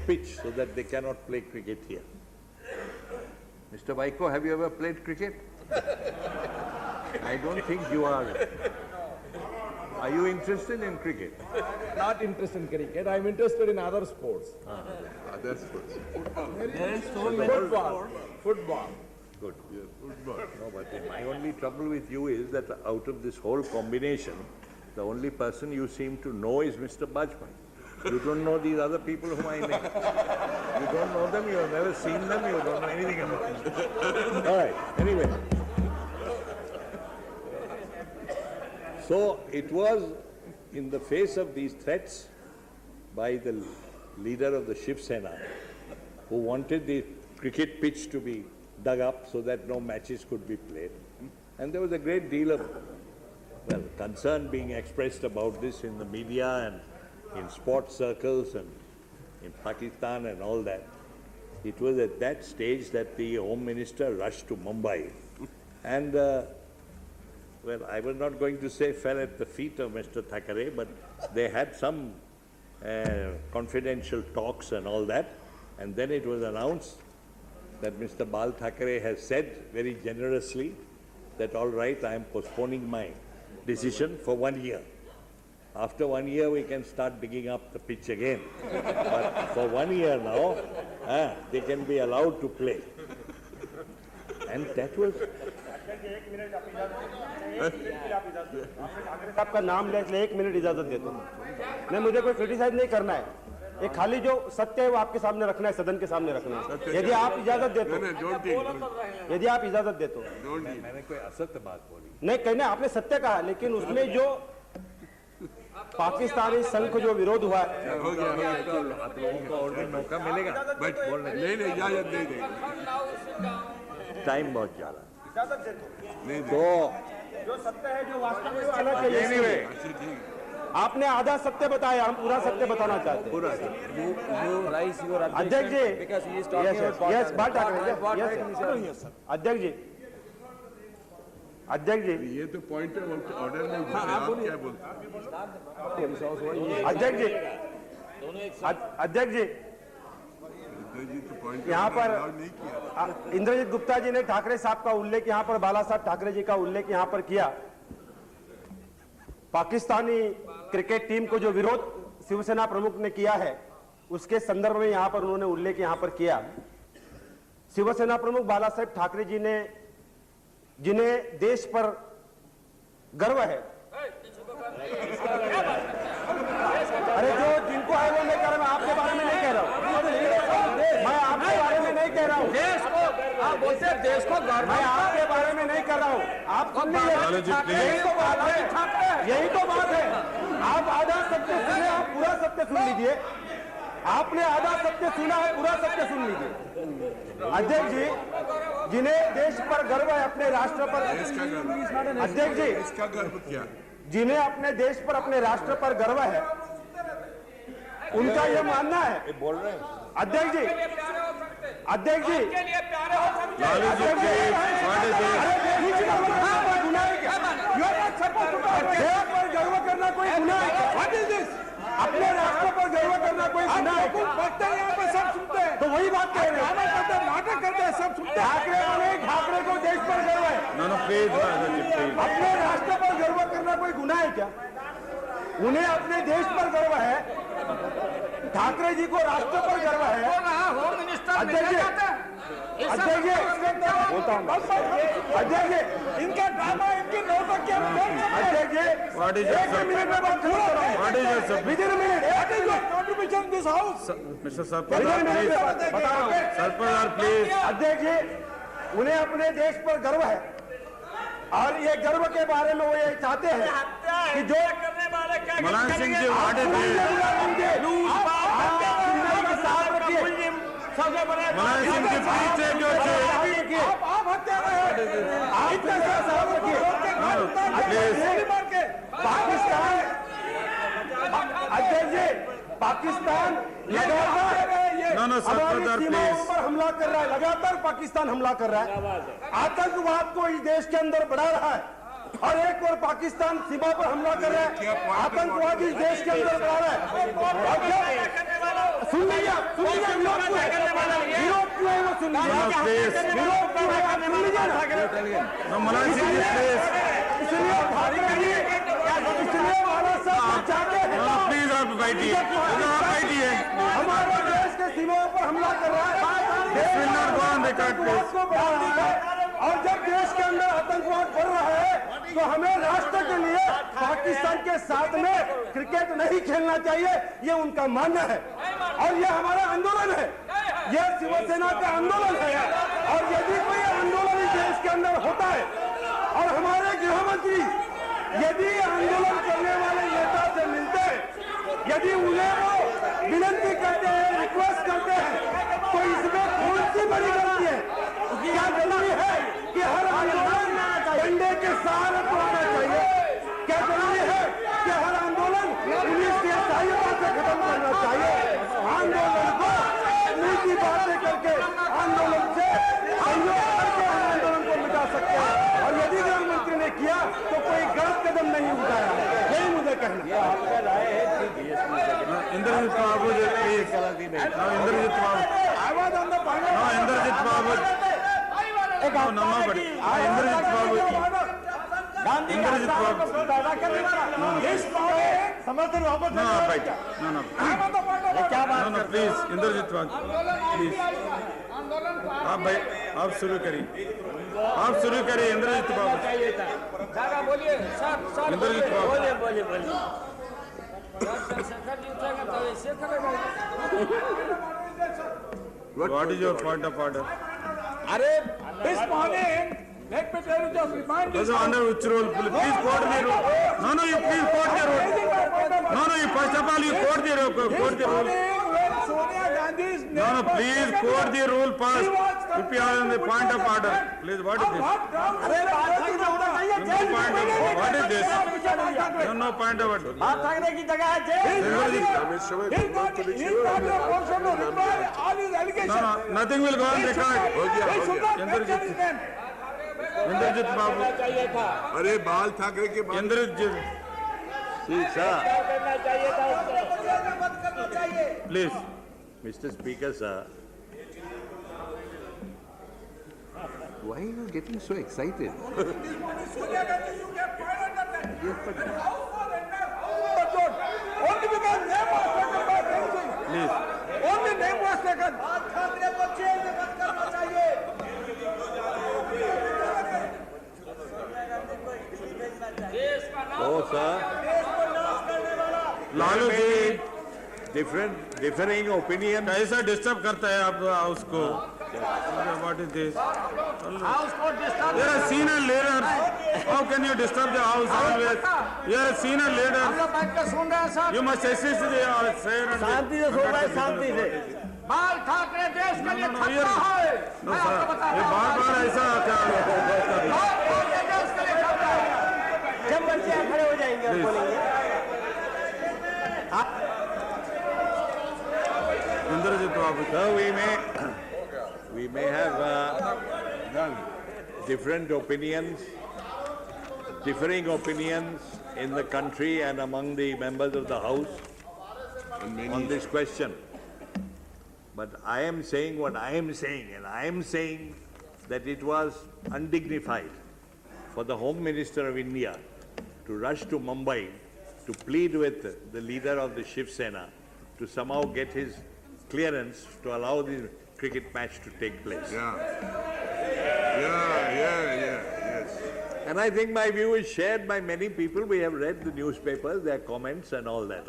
pitch, so that they cannot play cricket here. Mr. Vaiko, have you ever played cricket? I don't think you are. Are you interested in cricket? Not interested in cricket. I'm interested in other sports. Other sports. Football. Good. No, but my only trouble with you is that out of this whole combination, the only person you seem to know is Mr. Bajpai. You don't know these other people whom I name. You don't know them, you have never seen them, you don't know anything about them. All right, anyway. So it was in the face of these threats by the leader of the Shiv Sena, who wanted the cricket pitch to be dug up so that no matches could be played. And there was a great deal of concern being expressed about this in the media and in sports circles and in Pakistan and all that. It was at that stage that the Home Minister rushed to Mumbai and, well, I was not going to say fell at the feet of Mr. Thackeray, but they had some confidential talks and all that, and then it was announced that Mr. Bal Thackeray has said very generously that all right, I am postponing my decision for 1 year. After 1 year, we can start digging up the pitch again. But for 1 year now, they can be allowed to play. And that was... आपका नाम ले इसलिए 1 minute इजाजत देता हूँ. नहीं, मुझे कोई क्रिटिसाइज नहीं करना है. ये खाली जो सत्य है वो आपके सामने रखना है, सदन के सामने रखना है. यदि आप इजाजत देते हो, यदि आप इजाजत देते हो. मैंने कोई असत्य बात बोली नहीं, कहने आपने सत्य कहा, लेकिन उसमें जो पाकिस्तानी संघ को जो विरोध हुआ है, हो गया आप लोगों को और भी मौका मिलेगा बट नहीं इजाजत नहीं देंगे. टाइम बहुत जा रहा है. तो जो सत्य है जो वास्तव में आना चाहिए. आपने आधा सत्य बताया, हम पूरा सत्य बताना चाहते हैं. अध्यक्ष जी, यस बात अध्यक्ष जी, अध्यक्ष जी, ये तो पॉइंट ऑर्डर में आप क्या बोलते हैं? अध्यक्ष जी, अध्यक्ष जी, यहाँ पर इंद्रजीत गुप्ता जी ने ठाकरे साहब का उल्लेख, यहाँ पर बाला साहब ठाकरे जी का उल्लेख यहाँ पर किया. पाकिस्तानी क्रिकेट टीम को जो विरोध शिवसेना प्रमुख ने किया है, उसके संदर्भ में यहाँ पर उन्होंने उल्लेख यहाँ पर किया. शिवसेना प्रमुख बाला साहब ठाकरे जी ने, जिन्हें देश पर गर्व है, अरे जो जिनको है वो मैं कह रहा हूँ, आपके बारे में नहीं कह रहा हूँ, मैं आपके बारे में नहीं कह रहा हूँ. देश को आप बोलते हैं देश को गर्व, मैं आपके बारे में नहीं कर रहा हूँ. आप सुन लीजिए, यही तो बात है, यही तो बात है. आप आधा सत्य सुने, आप पूरा सत्य सुन लीजिए. आपने आधा सत्य सुना है, पूरा सत्य सुन लीजिए. अध्यक्ष जी, जिन्हें देश पर गर्व है, अपने राष्ट्र पर, अध्यक्ष जी, इसका गर्व क्या? जिन्हें अपने देश पर, अपने राष्ट्र पर गर्व है, उनका यह मानना है. बोल रहे हैं अध्यक्ष जी, अध्यक्ष जी, के लिए प्यारे हो सकते हैं. देश पर गर्व करना कोई गुनाह है? What is this? अपने राष्ट्र पर गर्व करना कोई गुनाह है? बैठते हैं यहाँ पे सब सुनते हैं, तो वही बात कह रहे हैं, नाटक करते हैं, सब सुनते हैं। ठाकरे को देश पर गर्व है, No, please, Rajaji, please. अपने राष्ट्र पर गर्व करना कोई गुनाह है क्या? उन्हें अपने देश पर गर्व है, ठाकरे जी को राष्ट्र पर गर्व है। होम मिनिस्टर अध्यक्ष जी, अध्यक्ष जी, इनका ड्रामा, इनकी नौटंकी हम देख सकते हैं। अध्यक्ष जी, What is your एक मिनट में बात करो। What is your subject? Within a minute, what is your contribution in this house? Mr. Within a Sarpadar, minute please. में बता रहा हूँ। Sarpadar, please. अध्यक्ष जी, उन्हें अपने देश पर गर्व है और ये गर्व के बारे में वो ये चाहते हैं कि जो करने वाले क्या Malan Singh ji, what is this? सबसे बड़े Malan Singh ji, please take your chair. आप हत्यारा हैं। आप इतना सा साहब रखिए। पाकिस्तान, अध्यक्ष जी, पाकिस्तान लगातार No, हमारी Sarpadar, सीमाओं please. पर हमला कर रहा है, लगातार पाकिस्तान हमला कर रहा है, आतंकवाद को इस देश के अंदर बढ़ा रहा है और एक और पाकिस्तान सीमा पर हमला कर रहा है, आतंकवाद इस देश के अंदर बढ़ा रहा है। और जब सुन लीजिए, विरोध क्यों है, विरोध क्यों है वो सुन लीजिए, No, please. विरोध क्यों है आप सुन लीजिए ना। No, Malan Singh ji, please. इसलिए वाला साहब चाहते हैं No, please, आप बैठिए. आप बैठिए. हमारे देश के सीमाओं पर हमला कर रहा है, This will not go on record, आतंकवाद please. को बढ़ा रहा है और जब देश के अंदर आतंकवाद बढ़ रहा है तो हमें राष्ट्र के लिए पाकिस्तान के साथ में क्रिकेट नहीं खेलना चाहिए, ये उनका मानना है और ये हमारा आंदोलन है, ये शिवसेना का आंदोलन है। और यदि कोई आंदोलन इस देश के अंदर होता है और हमारे गृह मंत्री यदि आंदोलन करने वाले नेता से मिलते हैं, यदि उन्हें वो विनती करते हैं, रिक्वेस्ट करते हैं, तो इसमें कौन सी बड़ी गलती है? क्या जरूरी है कि हर आंदोलन डंडे के सहारे को होना चाहिए? क्या जरूरी है कि हर आंदोलन पुलिस की सहायता से खत्म करना चाहिए? आंदोलन को नीति बातें करके आंदोलन से सहयोग करके हम आंदोलन को मिटा सकते हैं और यदि गृह मंत्री ने किया तो कोई गलत कदम नहीं उठाया, यही मुझे कहना है। Indrajit Babu ji, please. No, Indrajit Babu. No, Indrajit Babu. No, Namma Badi. Indrajit Babu. Indrajit Babu. समर्थन वापस No, आप बैठिए. No, no. No, no, please. Indrajit Babu. Please. आप शुरू करिए. आप शुरू करिए, इंद्रजीत बाबू. बोलिए सर, इंद्रजीत बाबू. बोलिए शेखर जी उठेंगे तो ऐसे करेगा। What is your point of order? This morning, let me tell you, just remind you. Does under which rule? Please quote the rule. No, no, you please quote the rule. No, no, you first of all you quote the rule. Quote the rule. When Sonia Gandhi's name No, no, was please taken, quote the rule he first. was If you are in the point of order, please, what is this? what ground? What is this? No, no point of order. बात ठाकरे की जगह है jail. He's not a portion to reply all his No, allegations. no, nothing will go on He record. should not mention his name. Indrajit Babu. अरे बाल ठाकरे के बाद Indrajit. Please. Mr. Speaker, sir, Why are you getting so excited? Only because name was taken by fencing. Please. Only name was taken. oh, sir, Lalu ji differing opinion. कैसा disturb करता है आप उसको? What is this? You are a senior leader. How can you disturb the house always? You are a senior leader. बैठ के सुन रहे हैं sir. You must assist the fair and शांति से सुन रहे हैं, शांति से। बाल ठाकरे देश के लिए खतरा है। No, sir. ये बार-बार ऐसा क्या? बाल ठाकरे देश के लिए खतरा है। जब बच्चे खड़े हो जाएंगे और बोलेंगे। Indrajit Babu. Sir, we may have different opinions, differing opinions in the country and among the members of the House on this question. But I am saying what I am saying, and I am saying that it was undignified for the Home Minister of India to rush to Mumbai to plead with the leader of the Shiv Sena to somehow get his clearance to allow the cricket match to take place. Yes. And I think my view is shared by many people. We have read the newspapers, their comments and all that.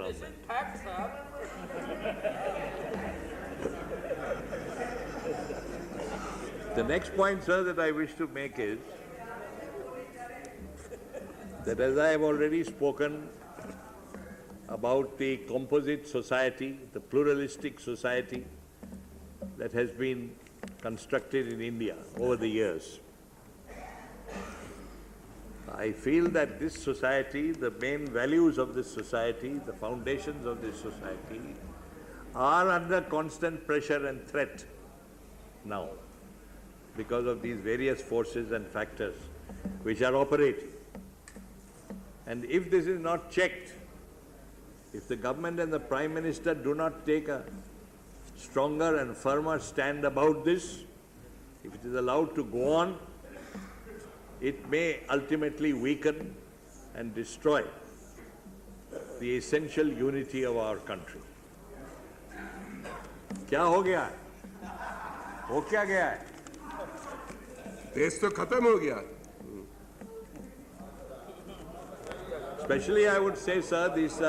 The next point, sir, that I wish to make is that as I have already spoken about the composite society, the pluralistic society that has been constructed in India over the years, I feel that this society, the main values of this society, the foundations of this society are under constant pressure and threat now because of these various forces and factors which are operating. And if this is not checked, if the government and the Prime Minister do not take a stronger and firmer stand about this, if it is allowed to go on, it may ultimately weaken and destroy the essential unity of our country. क्या हो गया है? हो क्या गया है? देश तो खत्म हो गया. Especially I would say, sir, these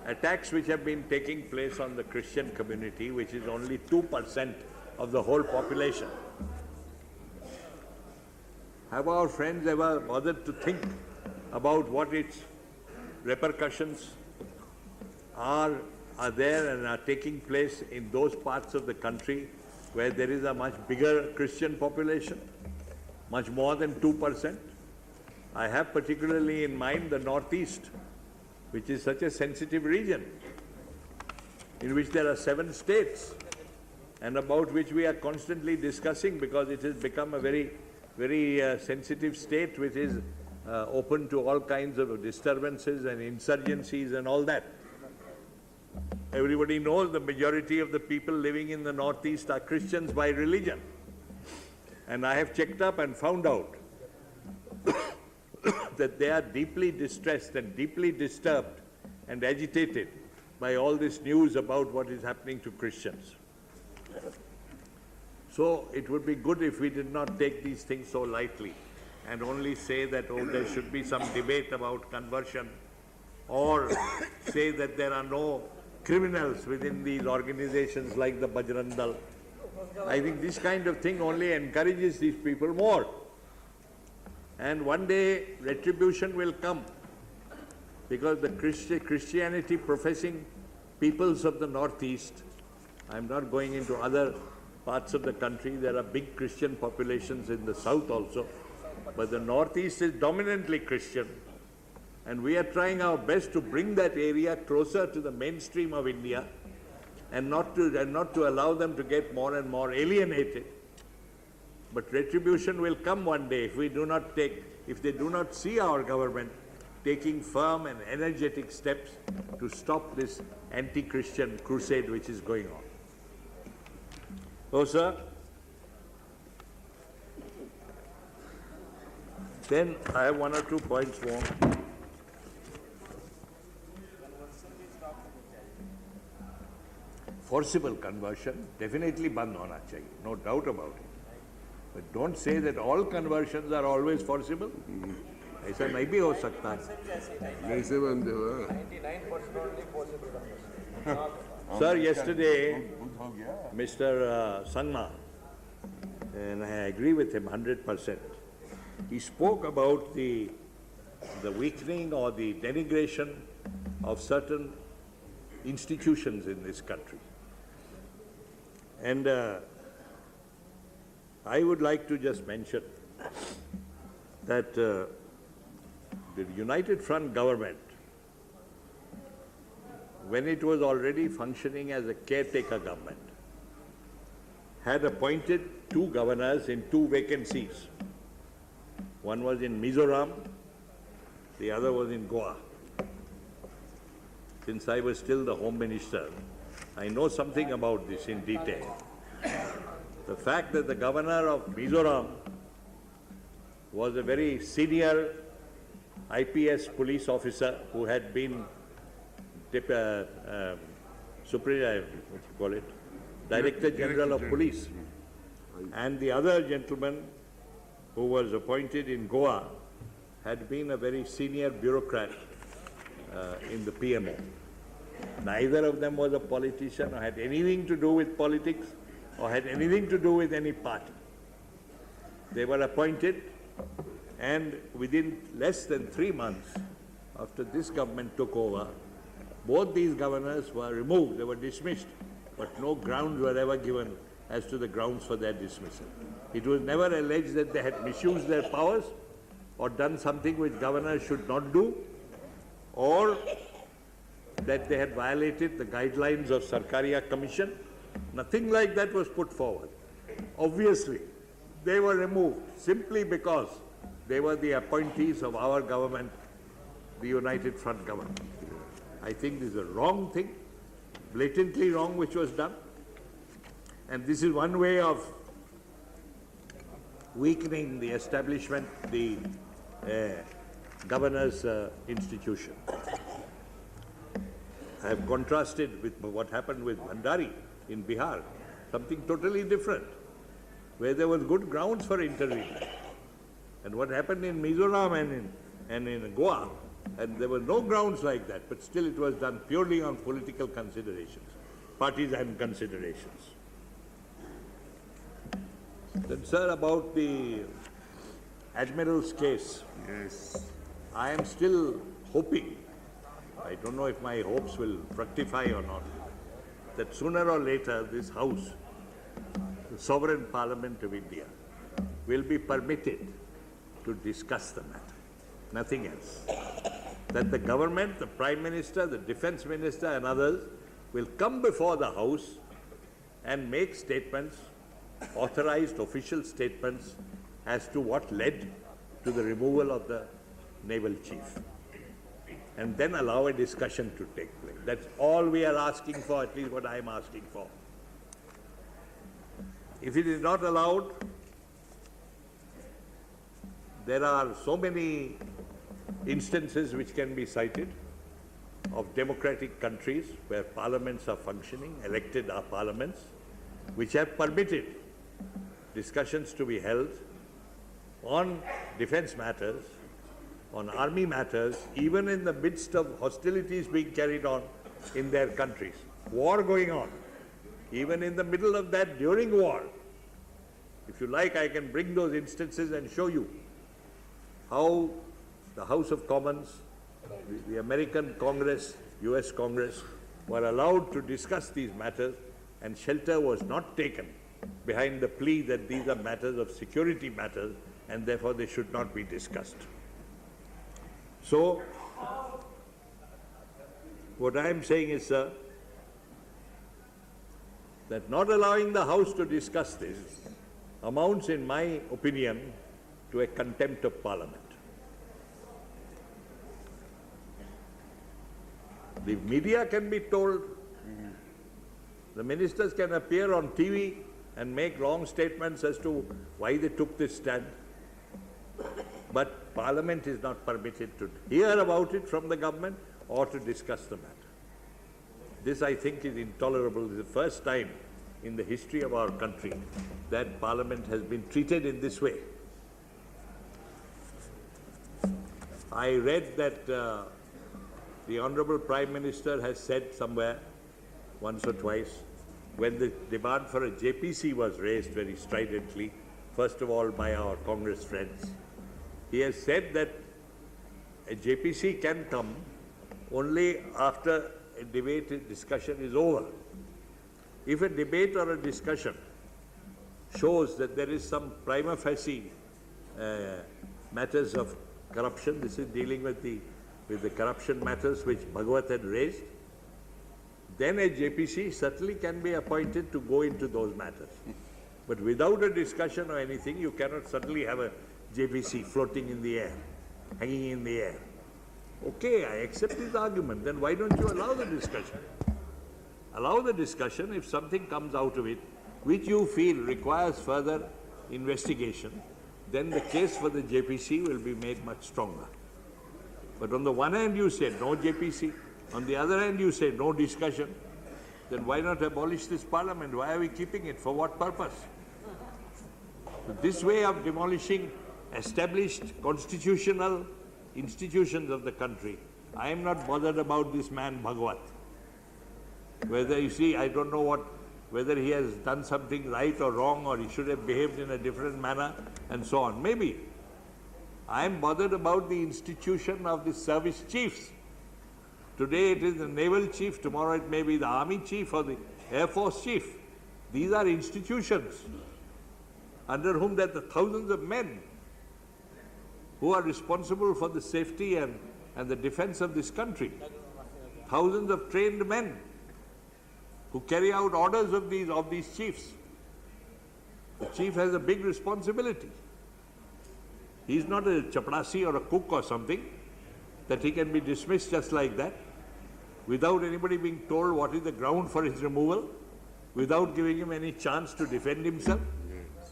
attacks which have been taking place on the Christian community, which is only 2% of the whole population. Have our friends ever bothered to think about what its repercussions are there and are taking place in those parts of the country where there is a much bigger Christian population, much more than 2%? I have particularly in mind the Northeast, which is such a sensitive region, in which there are 7 states, and about which we are constantly discussing because it has become a very sensitive state which is open to all kinds of disturbances and insurgencies and all that. Everybody knows the majority of the people living in the Northeast are Christians by religion. And I have checked up and found out that they are deeply distressed and deeply disturbed and agitated by all this news about what is happening to Christians. So it would be good if we did not take these things so lightly and only say that, oh, there should be some debate about conversion, or say that there are no criminals within these organizations like the Bajrang Dal. I think this kind of thing only encourages these people more. And one day retribution will come, because the Christianity professing peoples of the Northeast, I'm not going into other parts of the country, there are big Christian populations in the South also, but the Northeast is dominantly Christian, and we are trying our best to bring that area closer to the mainstream of India and not to allow them to get more and more alienated. But retribution will come one day if they do not see our government taking firm and energetic steps to stop this anti-Christian crusade which is going on. Oh, sir. Then I have 1 or 2 points more. Forcible conversion, definitely band hona chahiye, no doubt about it. But don't say that all conversions are always forcible. ऐसा नहीं भी हो सकता है. कैसे बंद हुआ? 99% only possible. Sir, yesterday, Mr. Sangma, and I agree with him 100%, he spoke about the weakening or the denigration of certain institutions in this country. And I would like to just mention that the United Front government, when it was already functioning as a caretaker government, had appointed 2 governors in 2 vacancies. One was in Mizoram, the other was in Goa. Since I was still the Home Minister, I know something about this in detail. The fact that the governor of Mizoram was a very senior IPS police officer who had been Director General of Police. And the other gentleman who was appointed in Goa had been a very senior bureaucrat in the PMO. Neither of them was a politician or had anything to do with politics or had anything to do with any party. They were appointed, and within less than 3 months after this government took over, both these governors were removed, they were dismissed, but no grounds were ever given as to the grounds for their dismissal. It was never alleged that they had misused their powers or done something which governors should not do, or that they had violated the guidelines of Sarkaria Commission. Nothing like that was put forward. Obviously, they were removed simply because they were the appointees of our government, the United Front government. I think this is a wrong thing, blatantly wrong, which was done. And this is one way of weakening the establishment, the governor's institution. I have contrasted with what happened with Bhandari in Bihar, something totally different, where there was good grounds for intervening. And what happened in Mizoram and in Goa, and there were no grounds like that, but still it was done purely on political considerations, partisan considerations. Then, sir, about the Admiral's case, Yes. I am still hoping, I don't know if my hopes will fructify or not, that sooner or later this House, the sovereign Parliament of India, will be permitted to discuss the matter, nothing else. That the government, the Prime Minister, the Defence Minister and others will come before the House and make statements, authorized official statements, as to what led to the removal of the Naval Chief. And then allow a discussion to take place. That's all we are asking for, at least what I am asking for. If it is not allowed, there are so many instances which can be cited of democratic countries where parliaments are functioning, elected are parliaments, which have permitted discussions to be held on defense matters, on army matters, even in the midst of hostilities being carried on in their countries, war going on, even in the middle of that, during war. If you like, I can bring those instances and show you how the House of Commons, the American Congress, US Congress, were allowed to discuss these matters, and shelter was not taken behind the plea that these are matters of security matters and therefore they should not be discussed. So, what I am saying is, sir, that not allowing the House to discuss this amounts, in my opinion, to a contempt of Parliament. The media can be told, the ministers can appear on TV and make wrong statements as to why they took this stand. But Parliament is not permitted to hear about it from the government or to discuss the matter. This, I think, is intolerable. This is the first time in the history of our country that Parliament has been treated in this way. I read that the Honorable Prime Minister has said somewhere, once or twice, when the demand for a JPC was raised very stridently, first of all by our Congress friends, he has said that a JPC can come only after a debate and discussion is over. If a debate or a discussion shows that there is some prima facie matters of corruption, this is dealing with the corruption matters which Bhagwat had raised, then a JPC certainly can be appointed to go into those matters. But without a discussion or anything, you cannot suddenly have a JPC floating in the air, hanging in the air. Okay, I accept his argument. Then why don't you allow the discussion? Allow the discussion. If something comes out of it which you feel requires further investigation, then the case for the JPC will be made much stronger. But on the one hand you say no JPC, on the other hand you say no discussion, then why not abolish this parliament? Why are we keeping it? For what purpose? This way of demolishing established constitutional institutions of the country, I am not bothered about this man Bhagwat. Whether, you see, I don't know whether he has done something right or wrong, or he should have behaved in a different manner, and so on. Maybe. I am bothered about the institution of the service chiefs. Today it is the naval chief, tomorrow it may be the army chief or the air force chief. These are institutions under whom there are thousands of men who are responsible for the safety and the defense of this country. Thousands of trained men who carry out orders of these chiefs. The chief has a big responsibility. He is not a chaprasi or a cook or something that he can be dismissed just like that, without anybody being told what is the ground for his removal, without giving him any chance to defend himself,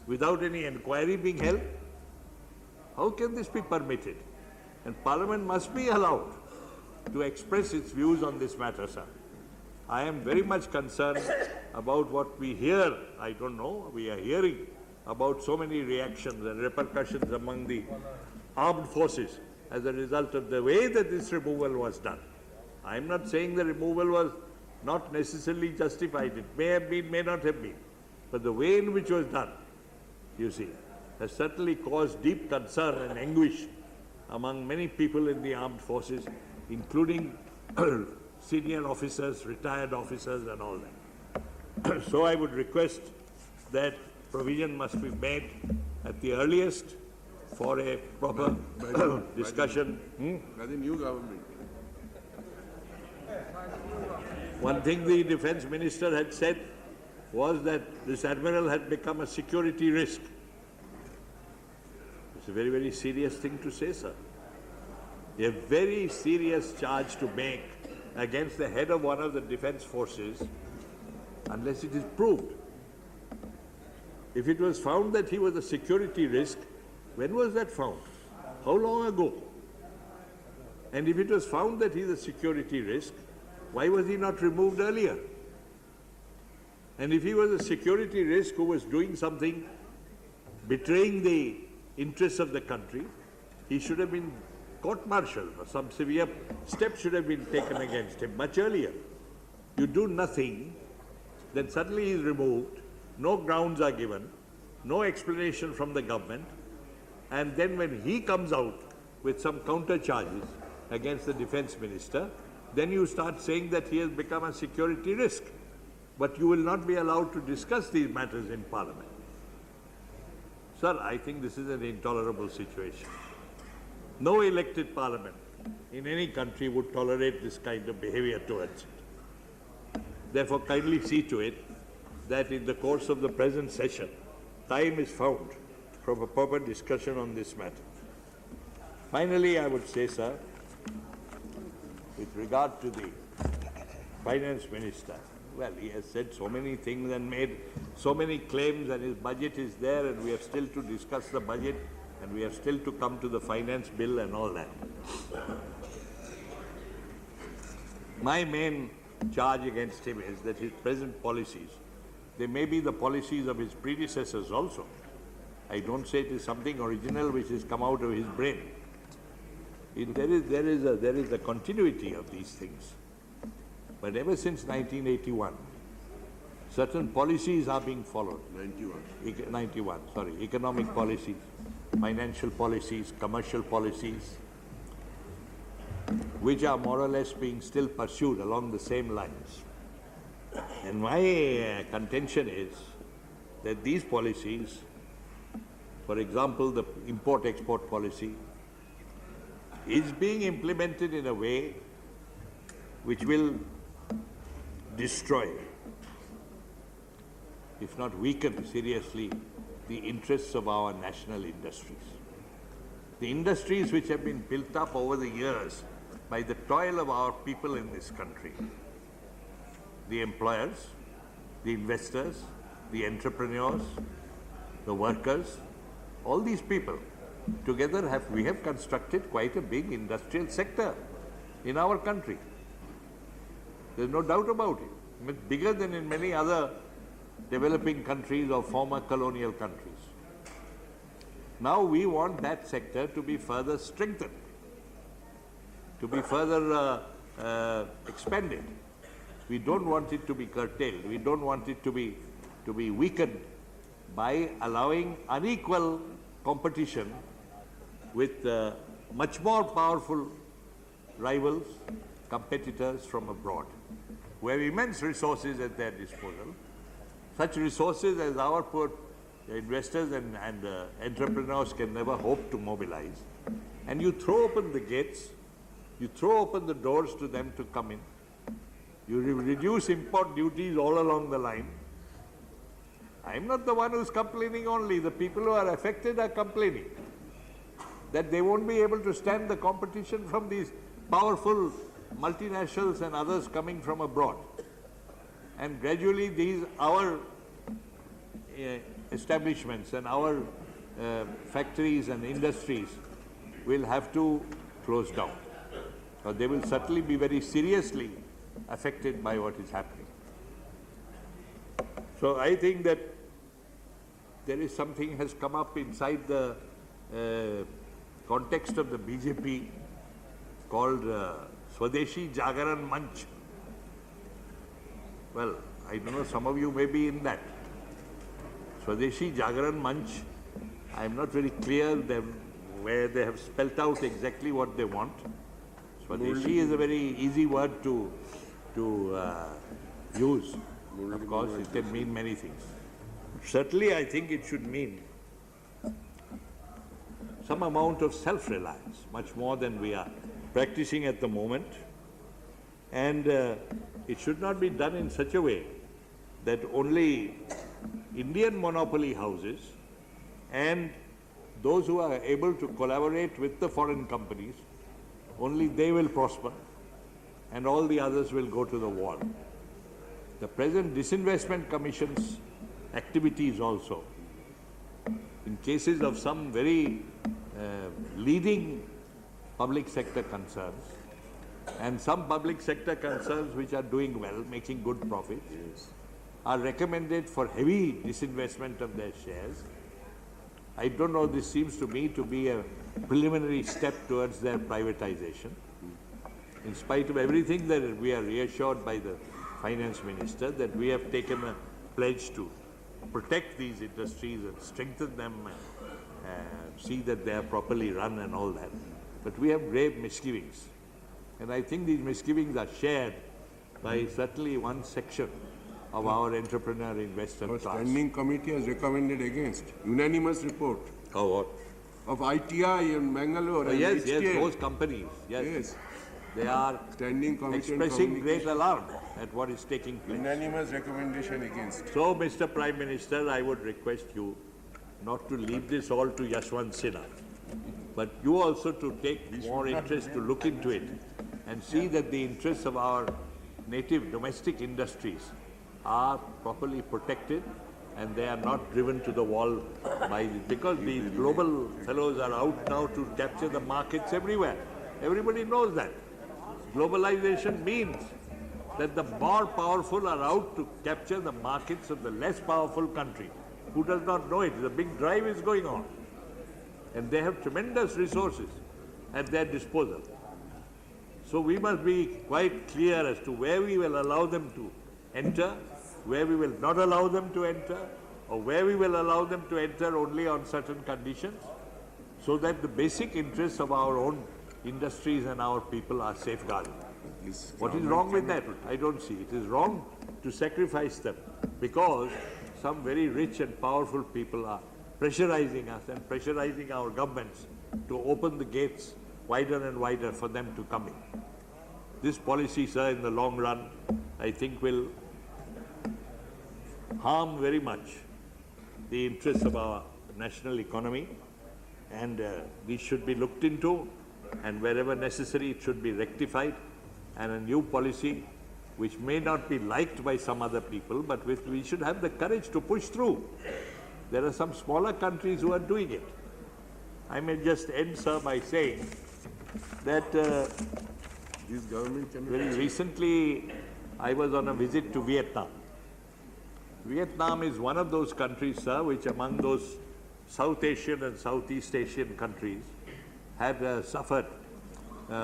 without any inquiry being held. How can this be permitted? And Parliament must be allowed to express its views on this matter, sir. I am very much concerned about what we hear. I don't know, we are hearing about so many reactions and repercussions among the armed forces as a result of the way that this removal was done. I am not saying the removal was not necessarily justified. It may have been, may not have been. But the way in which it was done, you see, has certainly caused deep concern and anguish among many people in the armed forces, including senior officers, retired officers and all that. So I would request that provision must be made at the earliest for a proper discussion. By the new government. One thing the defense minister had said was that this admiral had become a security risk. It's a very, very serious thing to say, sir. A very serious charge to make against the head of one of the defense forces unless it is proved. If it was found that he was a security risk, when was that found? How long ago? And if it was found that he is a security risk, why was he not removed earlier? And if he was a security risk who was doing something betraying the interests of the country, he should have been court-martialed or some severe steps should have been taken against him much earlier. You do nothing, then suddenly he is removed, no grounds are given, no explanation from the government, and then when he comes out with some counter charges against the defense minister, then you start saying that he has become a security risk. But you will not be allowed to discuss these matters in Parliament. Sir, I think this is an intolerable situation. No elected Parliament in any country would tolerate this kind of behavior towards it. Therefore, kindly see to it that in the course of the present session, time is found for a proper discussion on this matter. Finally, I would say, sir, with regard to the finance minister, well, he has said so many things and made so many claims, and his budget is there, and we have still to discuss the budget, and we have still to come to the finance bill and all that. My main charge against him is that his present policies, they may be the policies of his predecessors also. I don't say it is something original which has come out of his brain. There is a continuity of these things. But ever since 1981, certain policies are being followed. 91, sorry, economic policies, financial policies, commercial policies, which are more or less being still pursued along the same lines. And my contention is that these policies, for example, the import-export policy, is being implemented in a way which will destroy, if not weaken seriously, the interests of our national industries. the industries which have been built up over the years by the toil of our people in this country, the employers, the investors, the entrepreneurs, the workers, all these people together we have constructed quite a big industrial sector in our country. There's no doubt about it. It's bigger than in many other developing countries or former colonial countries. Now we want that sector to be further strengthened, to be further expanded. We don't want it to be curtailed. We don't want it to be weakened by allowing unequal competition with much more powerful rivals, competitors from abroad, who have immense resources at their disposal, such resources as our poor investors and entrepreneurs can never hope to mobilize. And you throw open the gates, you throw open the doors to them to come in, you reduce import duties all along the line. I'm not the one who's complaining only. The people who are affected are complaining that they won't be able to stand the competition from these powerful multinationals and others coming from abroad. And gradually our establishments and our factories and industries will have to close down. Or they will certainly be very seriously affected by what is happening. So I think that there is something has come up inside the context of the BJP called Swadeshi Jagaran Manch. Well, I don't know, some of you may be in that. Swadeshi Jagaran Manch, I'm not very clear where they have spelt out exactly what they want. Swadeshi is a very easy word to use. Of course, it can mean many things. Certainly, I think it should mean some amount of self-reliance, much more than we are practicing at the moment. And it should not be done in such a way that only Indian monopoly houses and those who are able to collaborate with the foreign companies, only they will prosper and all the others will go to the wall. The present Disinvestment Commission's activities also, in cases of some very leading public sector concerns and some public sector concerns which are doing well, making good profits, are recommended for heavy disinvestment of their shares. I don't know, this seems to me to be a preliminary step towards their privatization. In spite of everything that we are reassured by the Finance Minister that we have taken a pledge to protect these industries and strengthen them and see that they are properly run and all that. But we have grave misgivings. And I think these misgivings are shared by certainly one section of our entrepreneur investor Our class. standing committee has recommended against. Unanimous report Oh, what? of ITI in Bangalore and Yes, HTL. yes, those companies, Yes. they are Standing committee on expressing great communication. alarm at what is taking place. Unanimous recommendation against. So, Mr. Prime Minister, I would request you not to leave this all to Yashwant Sinha, but you also to take more interest to look into it and see that the interests of our native domestic industries are properly protected and they are not driven to the wall because these global fellows are out now to capture the markets everywhere. Everybody knows that. Globalization means that the more powerful are out to capture the markets of the less powerful country. Who does not know it? The big drive is going on. And they have tremendous resources at their disposal. So we must be quite clear as to where we will allow them to enter, where we will not allow them to enter, or where we will allow them to enter only on certain conditions, so that the basic interests of our own industries and our people are safeguarded. What is wrong with that? I don't see. It is wrong to sacrifice them because some very rich and powerful people are pressurizing us and pressurizing our governments to open the gates wider and wider for them to come in. This policy, sir, in the long run, I think will harm very much the interests of our national economy And these should be looked into, and wherever necessary, it should be rectified, and a new policy which may not be liked by some other people, but which we should have the courage to push through. There are some smaller countries who are doing it. I may just end, sir, by saying that This government cannot. very recently I was on a visit to Vietnam. Vietnam is one of those countries, sir, which among those South Asian and Southeast Asian countries had suffered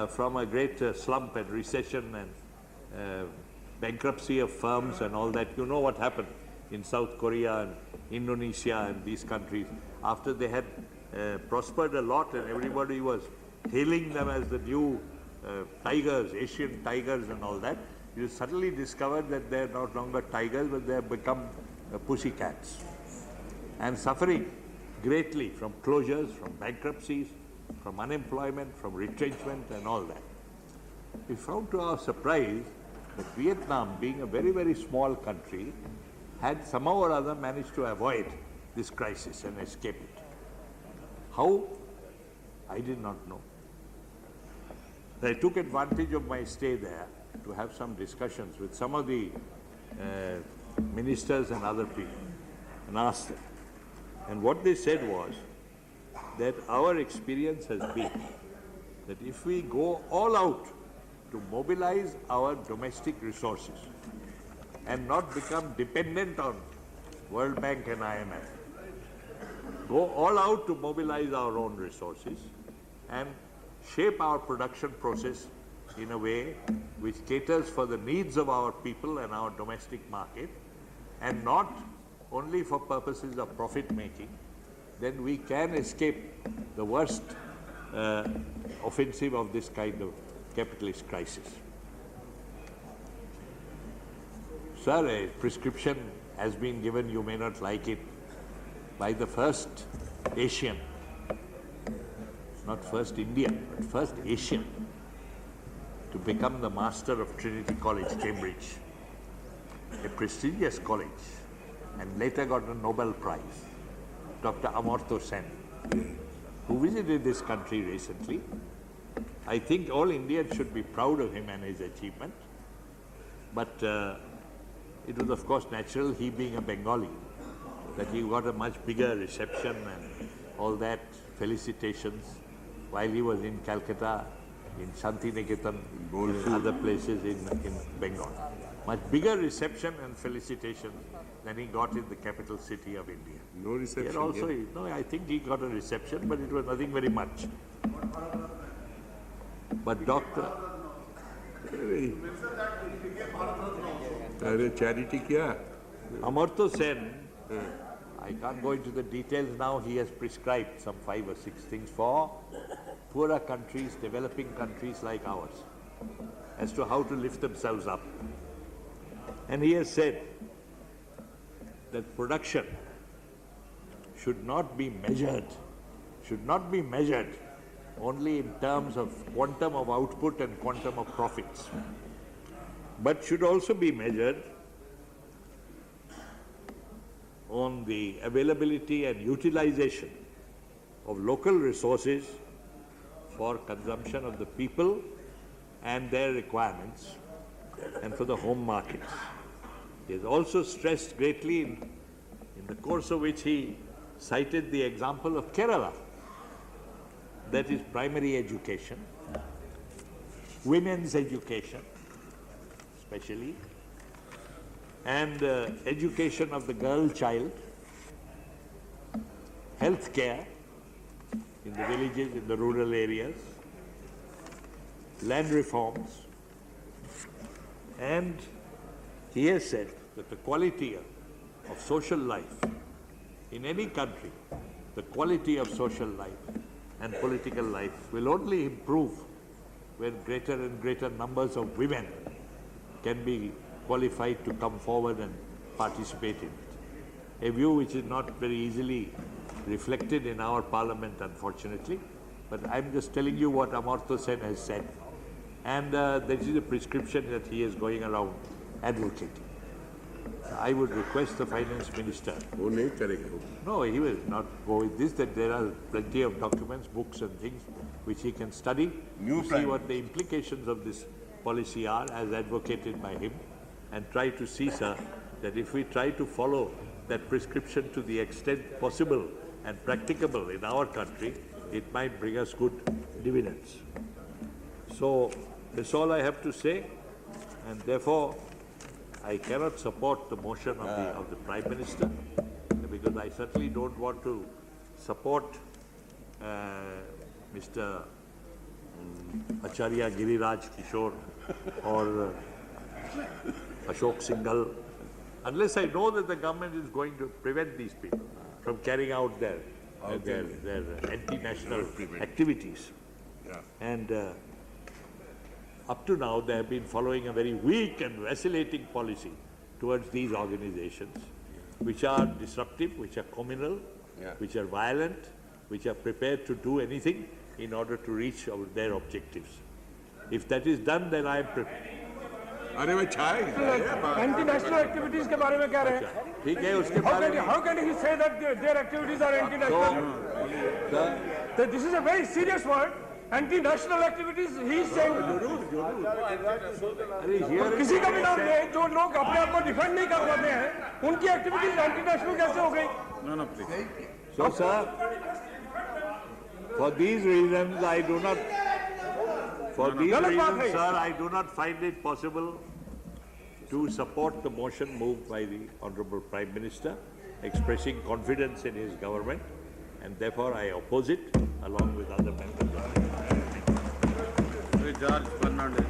from a great slump and recession and bankruptcy of firms and all that. You know what happened in South Korea and Indonesia and these countries. After they had prospered a lot and everybody was hailing them as the new tigers, Asian tigers and all that, you suddenly discovered that they're no longer tigers, but they have become pussycats. And suffering greatly from closures, from bankruptcies, from unemployment, from retrenchment and all that. We found to our surprise that Vietnam, being a very, very small country, had somehow or other managed to avoid this crisis and escape it. How? I did not know. I took advantage of my stay there to have some discussions with some of the ministers and other people and asked them. And what they said was that our experience has been that if we go all out to mobilize our domestic resources and not become dependent on World Bank and IMF, go all out to mobilize our own resources and shape our production process in a way which caters for the needs of our people and our domestic market and not only for purposes of profit making, then we can escape the worst offensive of this kind of capitalist crisis. Sir, a prescription has been given, you may not like it, by the first Asian, not first Indian, but first Asian, to become the master of Trinity College, Cambridge, a prestigious college, and later got a Nobel Prize, Dr. Amartya Sen, who visited this country recently. I think all Indians should be proud of him and his achievement, but it was of course natural, he being a Bengali, that he got a much bigger reception and all that, felicitations, while he was in Calcutta, in Shantiniketan, in other places in Bengal. Much bigger reception and felicitations than he got in the capital city of India. No reception. Here also, yet. no, I think he got a reception, but it was nothing very much. But Doctor, अरे charity क्या? Amartya Sen, I can't go into the details now, he has prescribed some 5 or 6 things for poorer countries, developing countries like ours, as to how to lift themselves up. And he has said that production should not be measured only in terms of quantum of output and quantum of profits, but should also be measured on the availability and utilization of local resources for consumption of the people and their requirements and for the home markets. He has also stressed greatly in the course of which he cited the example of Kerala, that is primary education, women's education especially, and education of the girl child, health care in the villages, in the rural areas, land reforms, and he has said that the quality of social life in any country, the quality of social life and political life will only improve when greater and greater numbers of women can be qualified to come forward and participate in it. A view which is not very easily reflected in our parliament, unfortunately, but I'm just telling you what Amartya Sen has said. And this is a prescription that he is going around advocating. I would request the finance minister. वो नहीं करेंगे वो। No, he will not go with this, that there are plenty of documents, books and things which he can study to see what the implications of this policy are as advocated by him, and try to see, sir, that if we try to follow that prescription to the extent possible and practicable in our country, it might bring us good dividends. So that's all I have to say, and therefore I cannot support the motion of the Prime Minister, because I certainly don't want to support Mr. Acharya Giriraj Kishore or Ashok Singhal, unless I know that the government is going to prevent these people from carrying out their anti-national activities. And up to now, they have been following a very weak and vacillating policy towards these organizations, which are disruptive, which are communal, which are violent, which are prepared to do anything in order to reach their objectives. If that is done, then I am prepared. अरे मैं छाए anti national activities के बारे में कह रहे हैं. ठीक है, उसके बारे में How can he say that their activities are anti-national? This is a very serious word. Anti-national activities, he is saying. किसी का भी नाम ले, जो लोग अपने आप को डिफेंड नहीं कर पाते हैं, उनकी एक्टिविटीज एंटी-नेशनल कैसे हो गई? No, please. So, sir, for these reasons, I do not. For these reasons, sir, I do not find it possible to support the motion moved by the Honorable Prime Minister, expressing confidence in his government, and therefore I oppose it along with other members of the George Fernandez.